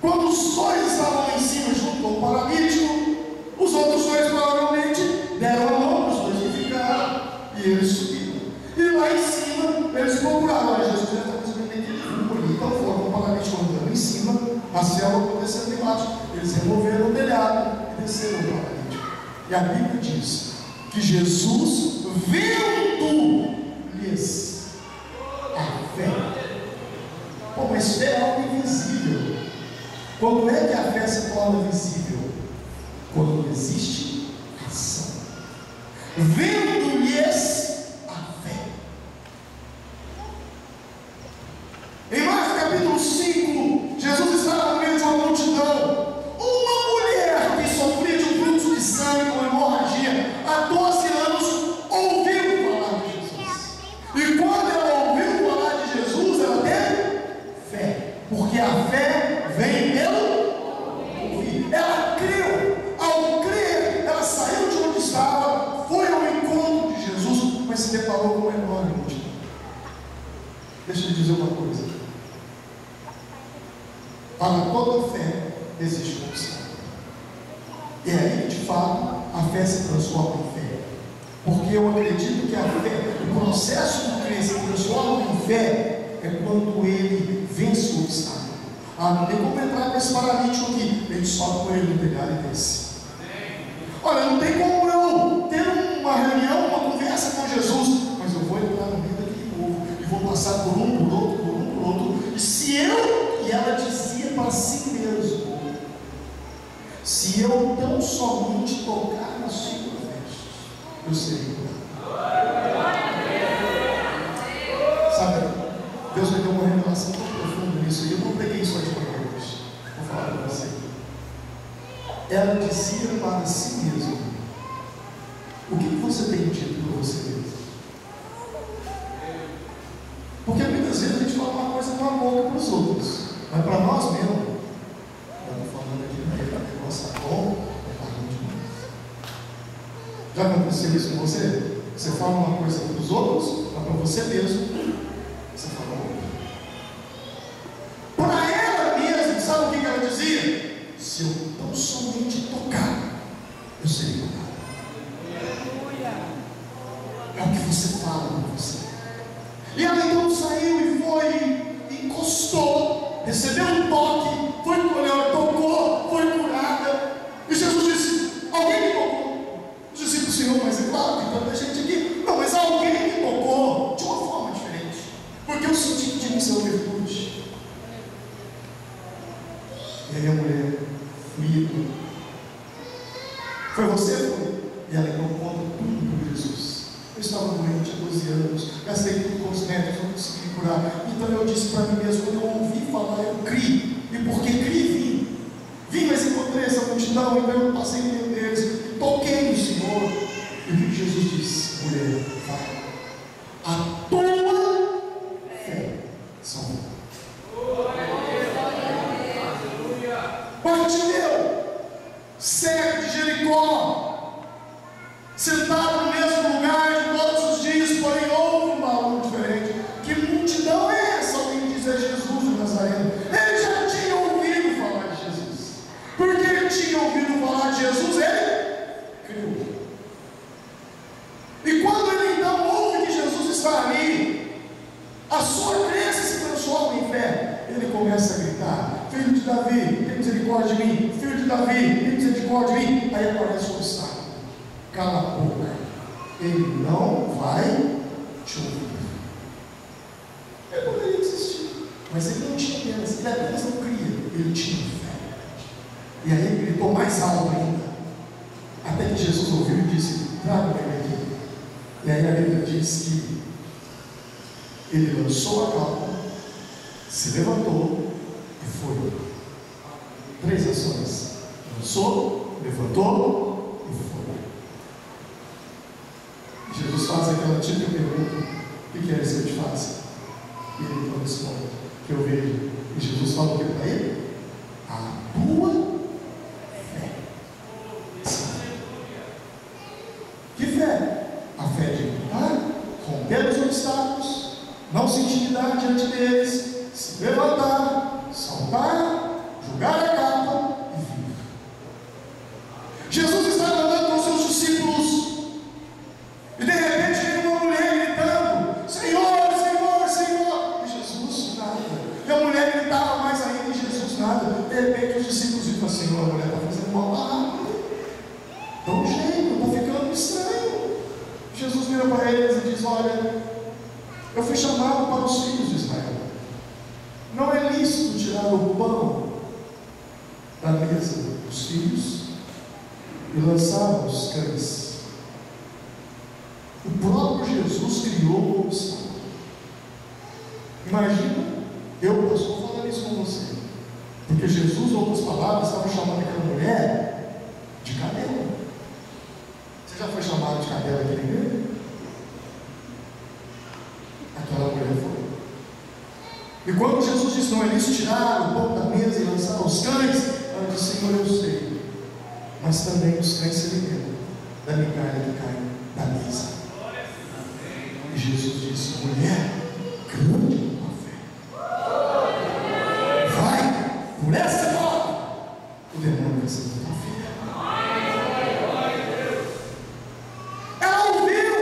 Quando os 2 estavam lá em cima junto com o paralítico, os outros 2 provavelmente deram a mão para os 2 que ficaram e eles subiram. E lá em cima eles procuraram: olha, Jesus já está conseguindo equilíbrio ali. Então foram com o paralítico andando em cima, a célula acontecendo embaixo. Eles removeram o telhado e desceram o paralítico. E a Bíblia diz que Jesus, vendo-lhes a fé. Pô, mas fé é algo invisível. Quando é que a fé se torna visível? Quando existe ação. Vendo-lhes a fé. Em Marcos capítulo 5, Jesus estava no meio de uma multidão. Uma mulher que sofria de um fluxo de sangue com hemorragia há 12 anos ouviu falar de Jesus. E quando ela ouviu falar de Jesus, ela teve fé. Porque a fé vem pelo ouvir. Ela creu. Ao crer, ela saiu de onde estava, foi ao encontro de Jesus, mas se deparou com uma enorme multidão. Deixa eu dizer uma coisa. Para toda fé existe um obstáculo. E é aí que de fato a fé se transforma em fé. Porque eu acredito que a fé, o processo de crer se transforma em fé é quando ele vence o obstáculo. Não tem como entrar com esse paralítico aqui. Ele sobe com ele no telhado e desce. Olha, não tem como eu ter uma reunião, uma conversa com Jesus, mas eu vou entrar no meio daquele povo e vou passar por um, por outro, por um, por outro. E ela dizia para si mesmo: se eu tão somente tocar na sua veste, eu serei curado. Sabe, Deus me deu uma revelação tão profunda nisso, e eu não preguei isso aqui para hoje. Vou falar para você. Ela dizia para si mesma: o que você tem dito para você mesmo? Porque muitas vezes a gente fala uma coisa com a boca para os outros, mas para nós mesmos, eu estou falando aqui para ele, o negócio está bom, é para demais. Já aconteceu isso com você? Você fala uma coisa para os outros, mas para você mesmo, você fala outra. Para ela mesma, sabe o que ela dizia? Se eu tão somente tocar, eu serei curado. É o que você fala para você. E ela então saiu e foi, encostou, recebeu um toque, foi colhendo, tocou, foi curada. E Jesus disse: alguém me tocou? Eu disse para o Senhor: mas é claro, tem tanta gente aqui. Não, mas alguém me tocou de uma forma diferente, porque eu senti que tinha uma virtude. E aí a mulher: foi você? Foi? E ela então conta tudo para Jesus. Eu estava doente há 12 anos, gastei tudo com os médicos, não consegui curar. Então eu disse para mim mesmo: quando eu ouvi falar, eu criei. E porque criei, vim, mas encontrei essa multidão, então eu passei no meio deles, toquei no Senhor. E o que Jesus disse? Mulher, vai, a tua fé salvou. Bartimeu, cego de Jericó, sentado no mesmo lugar de todos os dias, porém houve um barulho diferente. Que multidão é essa? Alguém diz: é Jesus de Nazareno. Ele já tinha ouvido falar de Jesus. Porque ele tinha ouvido falar de Jesus, ele creu. E quando ele então ouve que Jesus está ali, a sua crença se transforma em fé. Ele começa a gritar: filho de Davi, tem misericórdia de mim. Filho de Davi, tem misericórdia de mim. Aí aparece o obstáculo: cala a boca, ele não vai te ouvir. Ele poderia desistir, mas ele não tinha apenas, ele apenas não cria, ele tinha fé. E aí ele gritou mais alto ainda, até que Jesus ouviu e disse: traga ele aqui. E aí a Bíblia diz que ele lançou a capa, se levantou e foi. 3 ações: lançou, levantou e foi. Jesus faz aquela típica pergunta: o que queres que eu te faça? E ele então responde: que eu vejo. E Jesus fala o que para ele? A tua fé. Que fé? A fé de lutar, romper os obstáculos, não se intimidar diante deles, se levantar, saltar, jogar a capa e vir. Jesus estava andando com seus discípulos e de repente veio uma mulher gritando: Senhor, Senhor, Senhor. E Jesus nada. E a mulher gritava mais ainda e Jesus nada. De repente os discípulos dizem: Senhor, a mulher está fazendo mal barraco. Dá um jeito, está ficando estranho. Jesus vira para eles e diz: olha, eu fui chamado para os filhos de Israel. Não é lícito tirar o pão da mesa dos filhos e lançava os cães. O próprio Jesus criou o obstáculo. Imagina eu, pastor, falando isso com você, porque Jesus, em outras palavras, estava chamando aquela mulher de cadela. Você já foi chamado de cadela aqui na igreja? Aquela mulher foi. E quando Jesus disse, não, eles tiraram o pão da mesa e lançaram os cães, ela disse, Senhor, eu sei, mas também os cães se alimentam da migalha que cai da mesa. E Jesus disse, mulher, grande a tua fé, vai, por essa porta, o demônio vai sair da tua filha. Ela ouviu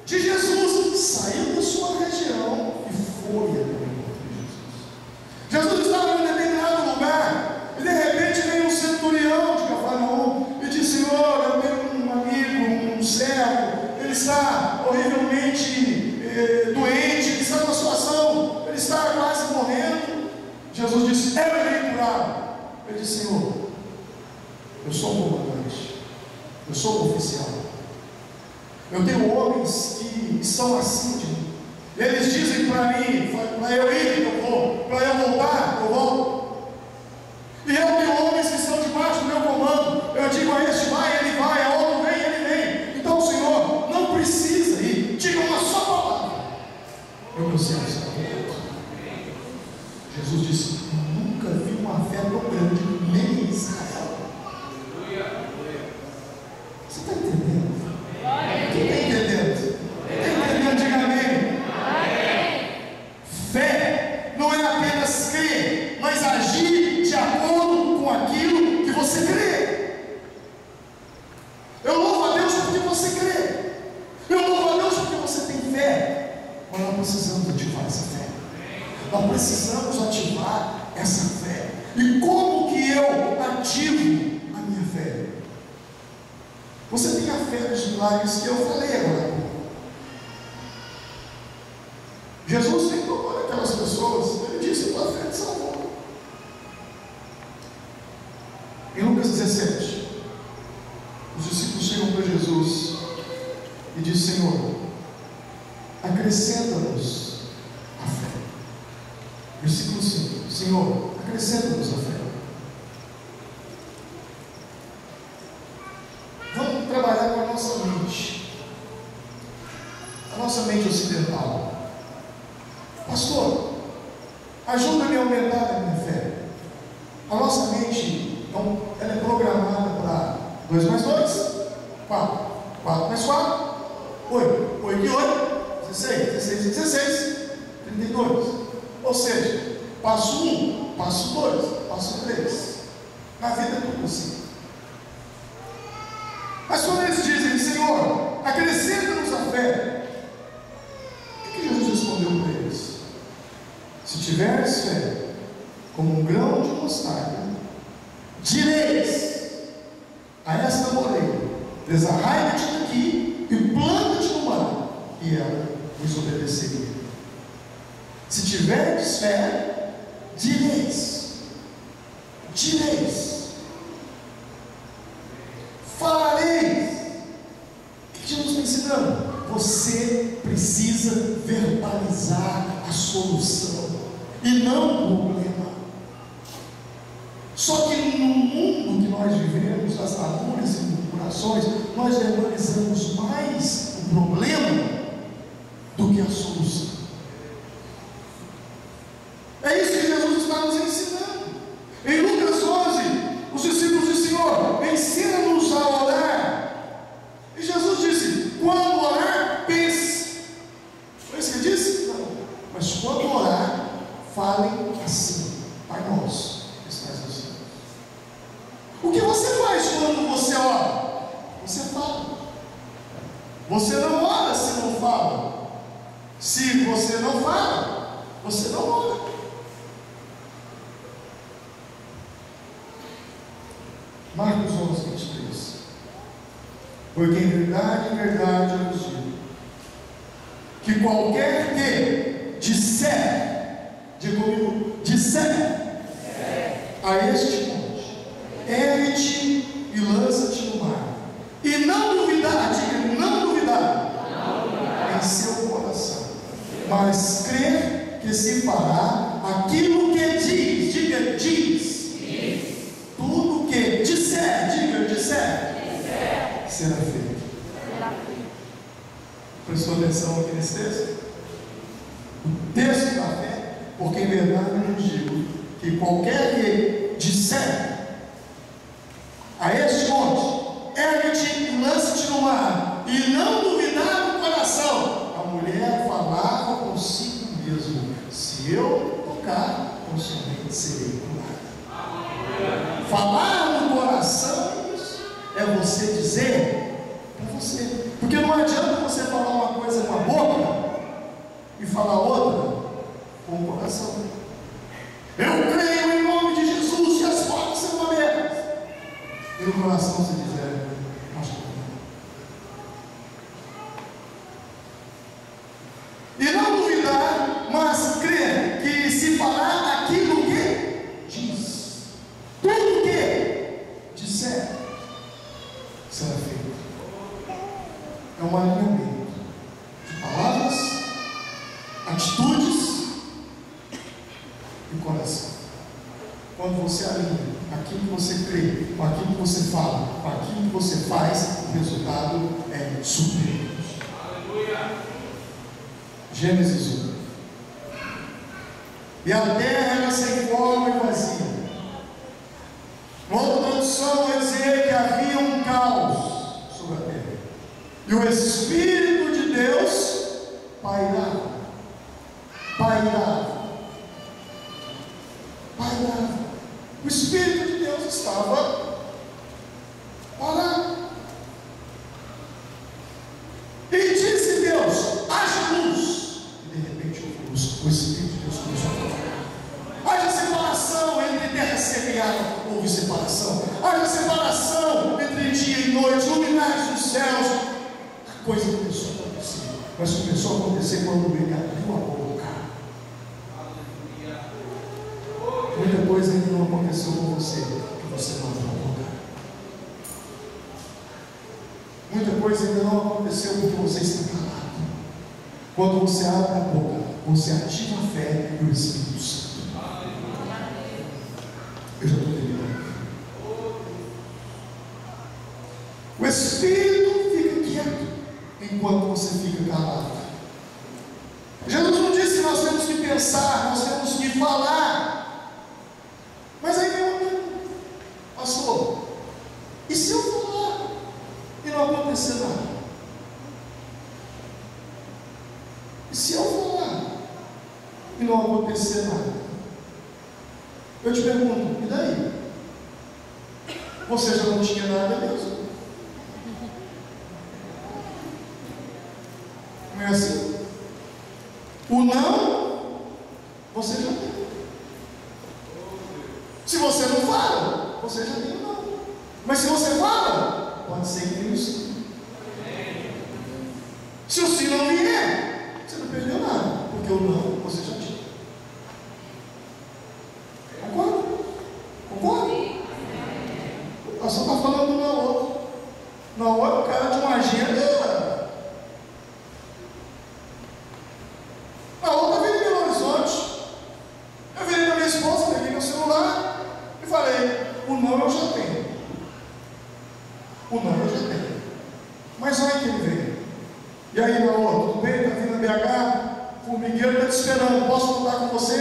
de Jesus, saiu da sua região e foi até o encontro de Jesus. Jesus estava em um determinado lugar e de repente veio um centurião de Cafarnaum e disse, Senhor, eu tenho um amigo, um servo, ele está horrivelmente doente, ele está numa situação, ele está quase morrendo. Jesus disse, eu irei curá-lo. Ele disse, Senhor, eu sou um comandante, eu sou um oficial, eu tenho homens que estão acima de mim, eles dizem para mim, para eu ir, eu vou, para eu voltar, eu volto. E eu tenho homens que estão debaixo do meu comando, eu digo a este vai, ele vai, a outro vem, ele vem. Então o Senhor não precisa ir, diga uma só palavra, eu céu está aberto. Jesus disse, nunca vi uma fé tão grande, nem em Israel. Você está entendendo? Quem está entendendo? Está entendendo? Diga amém. Fé não é apenas crer, mas agir de acordo com aquilo que você crê. Eu louvo a Deus porque você crê, eu louvo a Deus porque você tem fé, mas nós precisamos ativar essa fé. Nós precisamos ativar essa fé. E como que eu ativo a minha fé? Você tem a fé dos milagres que eu falei agora. Jesus nem tocou naquelas pessoas, ele disse, a tua fé te salvou. Em Lucas 17, os discípulos chegam para Jesus e dizem, Senhor, acrescenta-nos a fé. Versículo 5, Senhor, acrescenta-nos a fé. Vamos trabalhar com a nossa mente ocidental. Pastor, ajuda-me a aumentar a minha fé. A nossa mente, então, ela é programada para 2 mais 2, 4, 4 mais 4, 8, 8 e 8, 16, 16 e 16, 32. Ou seja, passo 1, passo 2, passo 3. Na vida é tudo assim. Mas quando eles dizem, Senhor, acrescenta-nos a fé, o que Jesus respondeu para eles? Se tiveres fé como um grão de mostarda, direis a esta moreira, desarraiga-te daqui e planta-te no mar, e ela vos obedeceria. Se tiveres fé, direis, falareis. O que Jesus está ensinando? Você precisa verbalizar a solução e não o problema. Só que no mundo que nós vivemos, das lamúrias e murmurações, nós verbalizamos mais o problema do que a solução. É isso que Jesus está nos ensinando. Em Lucas 11, os discípulos dizem, Senhor, ensina-nos a orar. E Jesus disse, quando orar, pense. Foi isso que ele disse? Não. Mas quando orar, falem assim, Pai nosso, que estás no céu. O que você faz quando você ora? Você fala. Você não ora se não fala. Se você não fala, você não ora. Marcos 11, 23. Porque em verdade eu vos digo, que qualquer que disser, diga comigo, disser a este monte, falar aquilo que diz. Diga, diz. Tudo que disser, diga, disser. Será feito. Prestou atenção aqui nesse texto? O texto da fé, porque em verdade eu digo que qualquer que disser a este monte, ergue-te e lance-te no mar, e não duvidar no coração. A mulher falava consigo mesmo: se eu tocar, eu somente serei curada. Falar no coração é isso, é você dizer para você, porque não adianta você falar uma coisa com a boca e falar outra com o coração. Eu creio em nome de Jesus e as portas serão abertas. E no coração você diz: acho que não. E não duvidar, mas crer que se falar aquilo que diz, tudo que disser, será feito. É um alinhamento de palavras, atitudes e coração. Quando você alinha aquilo que você crê, com aquilo que você fala, com aquilo que você faz, o resultado é surpreendente. Gênesis 1. E a terra era sem forma e vazia. Outra tradução vai dizer que havia um caos sobre a terra, e o Espírito de Deus pairava. O Espírito de Deus estava parado. E disse Deus: haja luz. E de repente houve luz. O Espírito de Deus começou a falar. Haja separação entre terra seca e água. Houve separação. Haja separação entre dia e noite, luminares dos céus. A coisa começou a acontecer. Mas começou a acontecer quando ele abriu a boca. Muita coisa ainda não aconteceu com você, que você não abriu a boca. Muita coisa ainda não aconteceu porque você está calado. Quando você abre a boca, você ativa a fé e o Espírito Santo. Eu já estou terminando. O Espírito fica quieto enquanto você fica calado. Jesus não disse que nós temos que pensar, nós temos que falar. Mas aí vem uma pergunta: pastor, e se eu falar e não acontecer nada? E se eu falar e não acontecer nada? Eu te pergunto: e daí? Você já não tinha nada mesmo? Não é assim? O não, você já tem. Se você não fala, você já tem o não. Mas se você fala, pode ser que tenha o sim. Se o sim não vier, você não perdeu nada, porque o não você já tinha. Concorda? Concorda? O pastor está falando na outra. Na outra, o cara de uma agenda. Na outra, veio em Belo Horizonte. Eu virei para minha esposa, peguei meu celular e falei: o não eu já tenho. O não eu já tenho. Mas olha que ele veio. E aí, na outra, tudo bem? Está vindo a BH? Formigueiro está te esperando. Posso contar com você?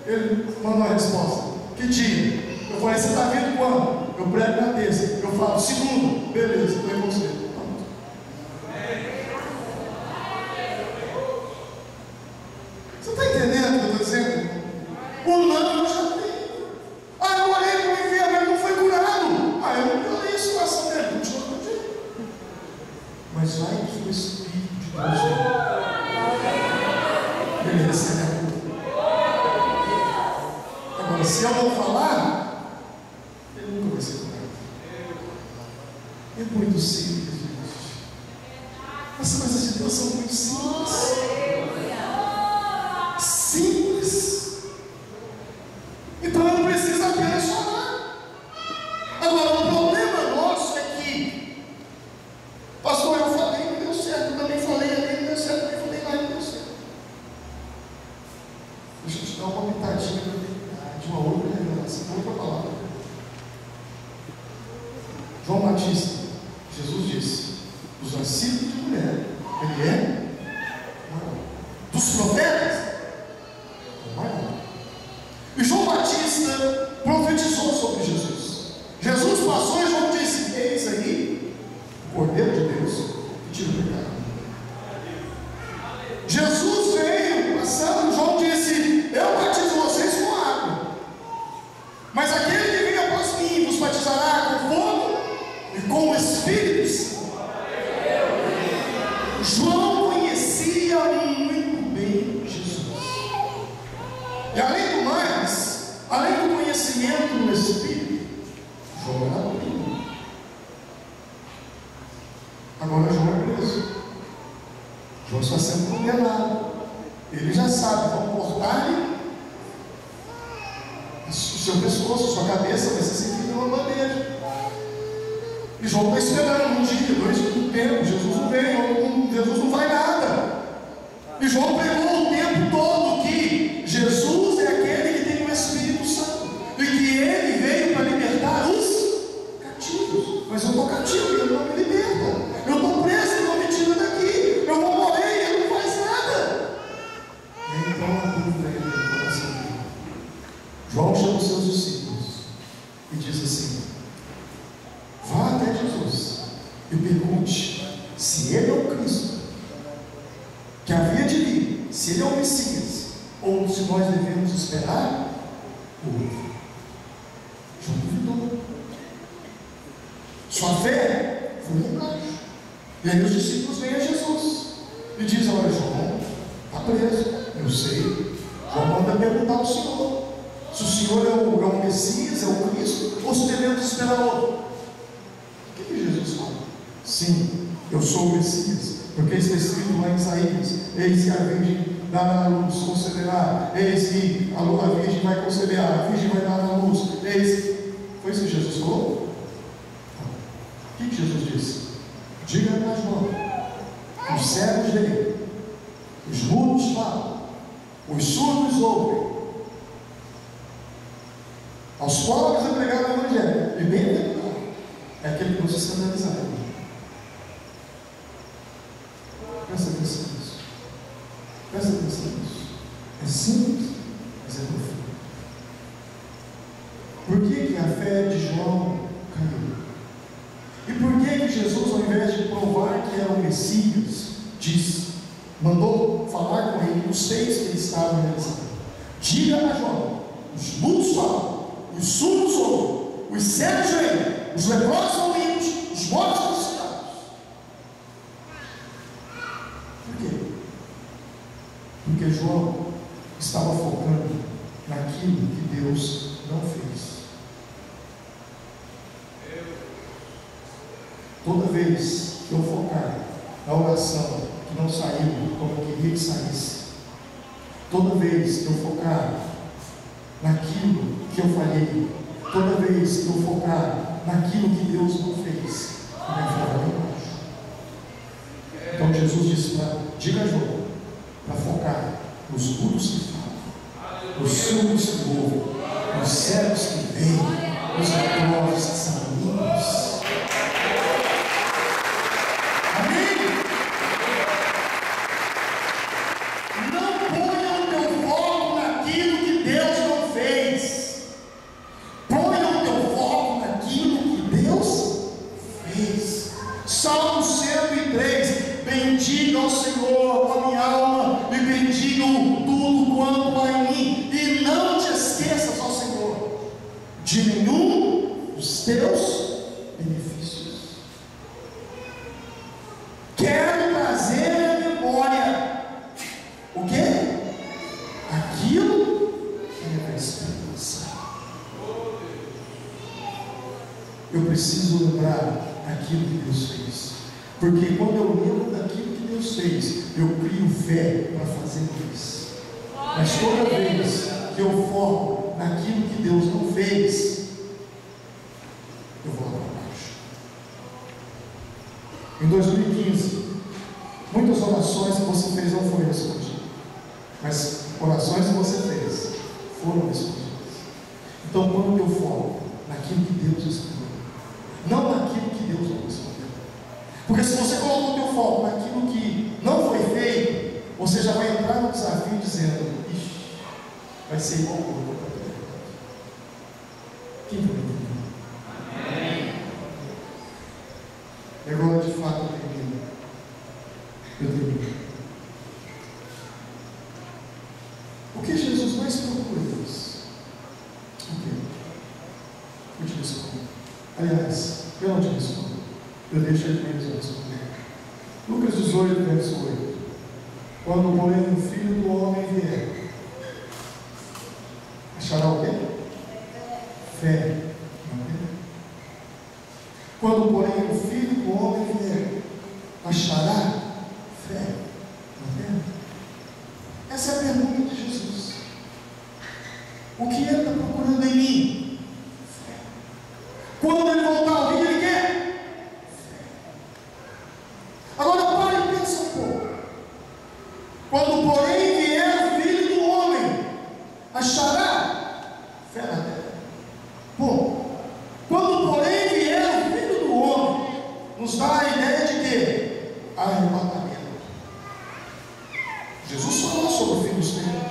Ele mandou a resposta: que dia? Eu falei: você está vindo quando? Eu prego na terça. Eu falo: segundo. Beleza, estou com você. Você está entendendo o que eu estou dizendo? O não eu já tenho. Ah, eu orei para o enfermo, ele não foi curado. Ah, eu não orei a situação dele, continua do jeito. Mas vai que o Espírito de Deus ele recebe a cura. Agora, se eu não falar, ele nunca vai ser curado. É muito simples, gente. As coisas de Deus são muito simples. Simples. Então eu não preciso apenas falar. Agora, o problema nosso é que, pastor, eu falei, não deu certo, eu também falei ali, não deu certo, eu também falei lá, não deu certo. Deixa eu te dar uma pitadinha de uma outra revelação, outra palavra. João Batista, Jesus disse: dos nascidos de mulher, ele é maior. Dos profetas, é maior. E João Batista profetizou sobre Jesus. Jesus passou e João disse: eis aí o Cordeiro de Deus que tira o pecado. Jesus veio passando, João disse: eu batizo vocês com água, mas aquele que vem após mim vos batizará com fogo e com o Espírito Santo. João conhecia muito bem Jesus. E além do mais, além do conhecimento do Espírito, João era puro. Agora João é preso. João está sendo condenado. Ele já sabe, vão cortar-lhe o seu pescoço, sua cabeça vai ser servida numa bandeja. E João está esperando um dia, dois, um tempo. Jesus não vem, Jesus não faz nada. E João pregou o tempo todo que Jesus é aquele que tem o Espírito Santo e que ele veio para libertar os cativos. Mas eu estou cativo e ele não me liberta. Eu estou preso, ele não me tira daqui. Eu vou morrer e ele não faz nada. E então a dúvida entra no coração dele. João chama os seus discípulos e diz assim: vá até Jesus e pergunte se ele é o Cristo que havia de vir, se ele é o Messias, ou se nós devemos esperar o outro. João duvidou. Sua fé foi embaixo. E aí os discípulos vêm a Jesus e dizem: olha, João está preso, eu sei. João manda perguntar ao Senhor se o Senhor é o Messias, é o Cristo, ou se devemos esperar outro. O que Jesus fala? Sim, eu sou o Messias, porque está escrito lá em Isaías: eis que a Virgem dará a luz, conceberá, eis que a Virgem vai conceber, a Virgem vai dar a luz, eis. Foi isso que Jesus falou? O que Jesus disse? Diga para João: os cegos veem, os mudos falam, os surdos ouvem, aos pobres é pregado o Evangelho, e bem pregado é aquele que nos escandalizará. Presta atenção nisso. Presta atenção nisso. É simples, mas é profundo. Por que a fé de João caiu? E por que Jesus, ao invés de provar que era o Messias, mandou falar com ele os feitos que ele estava realizando? Diga a João: os mudos falam, os surdos ouvem, os cegos veem, os leprosos são limpos, os mortos são ressuscitados. Por quê? Porque João estava focando naquilo que Deus não fez. Toda vez que eu focar na oração que não saiu como eu queria que saísse, toda vez que eu focar naquilo que eu falhei, toda vez que eu focar naquilo que Deus não fez, a minha fé vai embaixo. Então Jesus disse: diga a João para focar nos mudos que falam, nos surdos que ouvem, nos cegos que veem, nos leprosos que são limpos. Bendiga ao Senhor com a minha alma, e bendiga tudo quanto há em mim, e não te esqueças, ó Senhor, de nenhum dos teus benefícios. Quero trazer à memória o quê? Aquilo que me dá esperança. Eu preciso lembrar aquilo que Deus fez, porque quando eu lembro daquilo que Deus fez, eu crio fé para fazer mais. Mas toda vez que eu foco naquilo que Deus não fez, eu vou lá para baixo. Em 2015, muitas orações que você fez não foram respondidas, mas orações que você fez foram esses projetos. Então põe o teu foco naquilo que Deus escolheu, não naquilo que Deus não escolheu. Porque se você colocar o teu foco naquilo que não foi feito, você já vai entrar no desafio dizendo: ixi, vai ser igual o outro. Quem vai entender? Amém. E agora de fato eu termino. O que Jesus mais procura, Deus? O quê? Eu te respondo. Aliás, eu não te respondo. Eu deixo ele mesmo responder. Lucas 18, verso 8. Quando, porém, o Filho do Homem vier, achará o quê? Fé. Quando, porém, o Filho do Homem vier, achará fé. Essa é a pergunta de Jesus. O que ele está procurando em mim? Fé. Quando ele voltar ao vida, ele quer? Fé. Agora para e pensa um pouco. Quando, porém, vier o Filho do Homem, achará fé na terra. Bom, quando, porém, vier o Filho do Homem, nos dá a ideia de quê? Arrebatamento. Jesus falou sobre o fim dos tempos.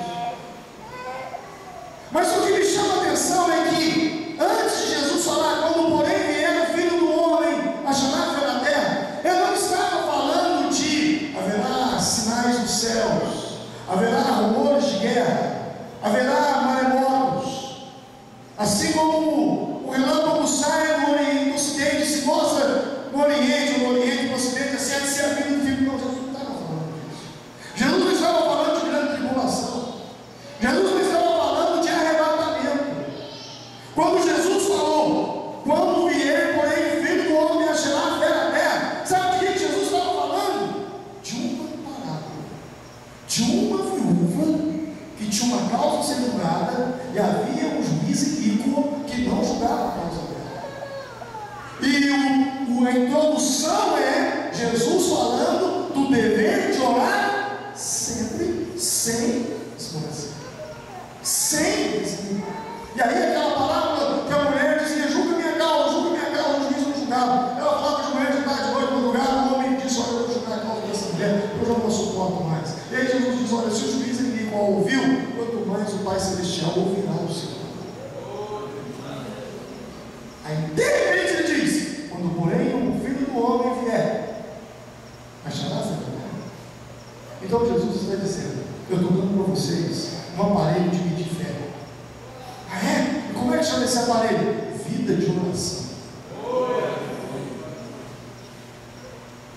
Mas o que me chama a atenção é que, antes de Jesus falar, quando porém vier o Filho do Homem, achará fé na terra, ele não estava falando de haverá sinais dos céus, haverá rumores de guerra, haverá maremotos, assim como o relâmpago sai no Ocidente, se mostra no Oriente, no Ocidente, assim de ser a vida do Filho. Não, Jesus não estava falando disso. Jesus não estava falando de grande tribulação. Jesus não estava falando de arrebatamento. Quando Jesus falou, quando vier, porém, o Filho do Homem achará fé na terra, sabe de que Jesus estava falando? De uma parábola, de uma viúva que tinha uma causa a ser julgada e havia um juiz iníquo que não julgava a causa dela. E a introdução é Jesus falando do dever de orar sempre sem esmorecer, sem desanimar. E aí aquela palavra que a mulher dizia: julga minha causa, o juiz não julgava. Ela falava que a mulher de tarde, de noite, madrugada, o homem disse: olha, eu vou julgar a causa dessa mulher, eu já não suporto mais. E aí Jesus diz: olha, se o juiz iníquo ouviu, quanto mais o Pai Celestial ouvirá o Senhor. Aí de repente ele diz: quando porém o Filho do Homem vier, achará fé na terra. Então Jesus está dizendo: eu estou dando para vocês um aparelho de medir fé. Ah é? E como é que chama esse aparelho? Vida de oração.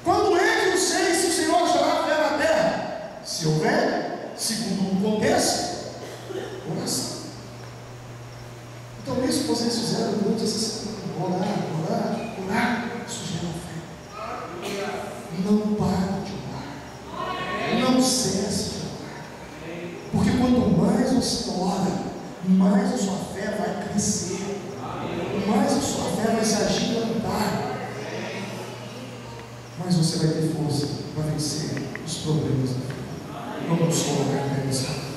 Quando é que eu sei se o Senhor achará fé na terra? Se houver, segundo o contexto, oração. Então isso que vocês fizeram durante essa semana: orar, isso gera fé. Não para de orar, não cesse de orar, porque quanto mais você ora, mais a sua fé vai crescer, mais a sua fé vai se agigantar, mais você vai ter força para vencer os problemas da vida. Vamos colocar a cabeça.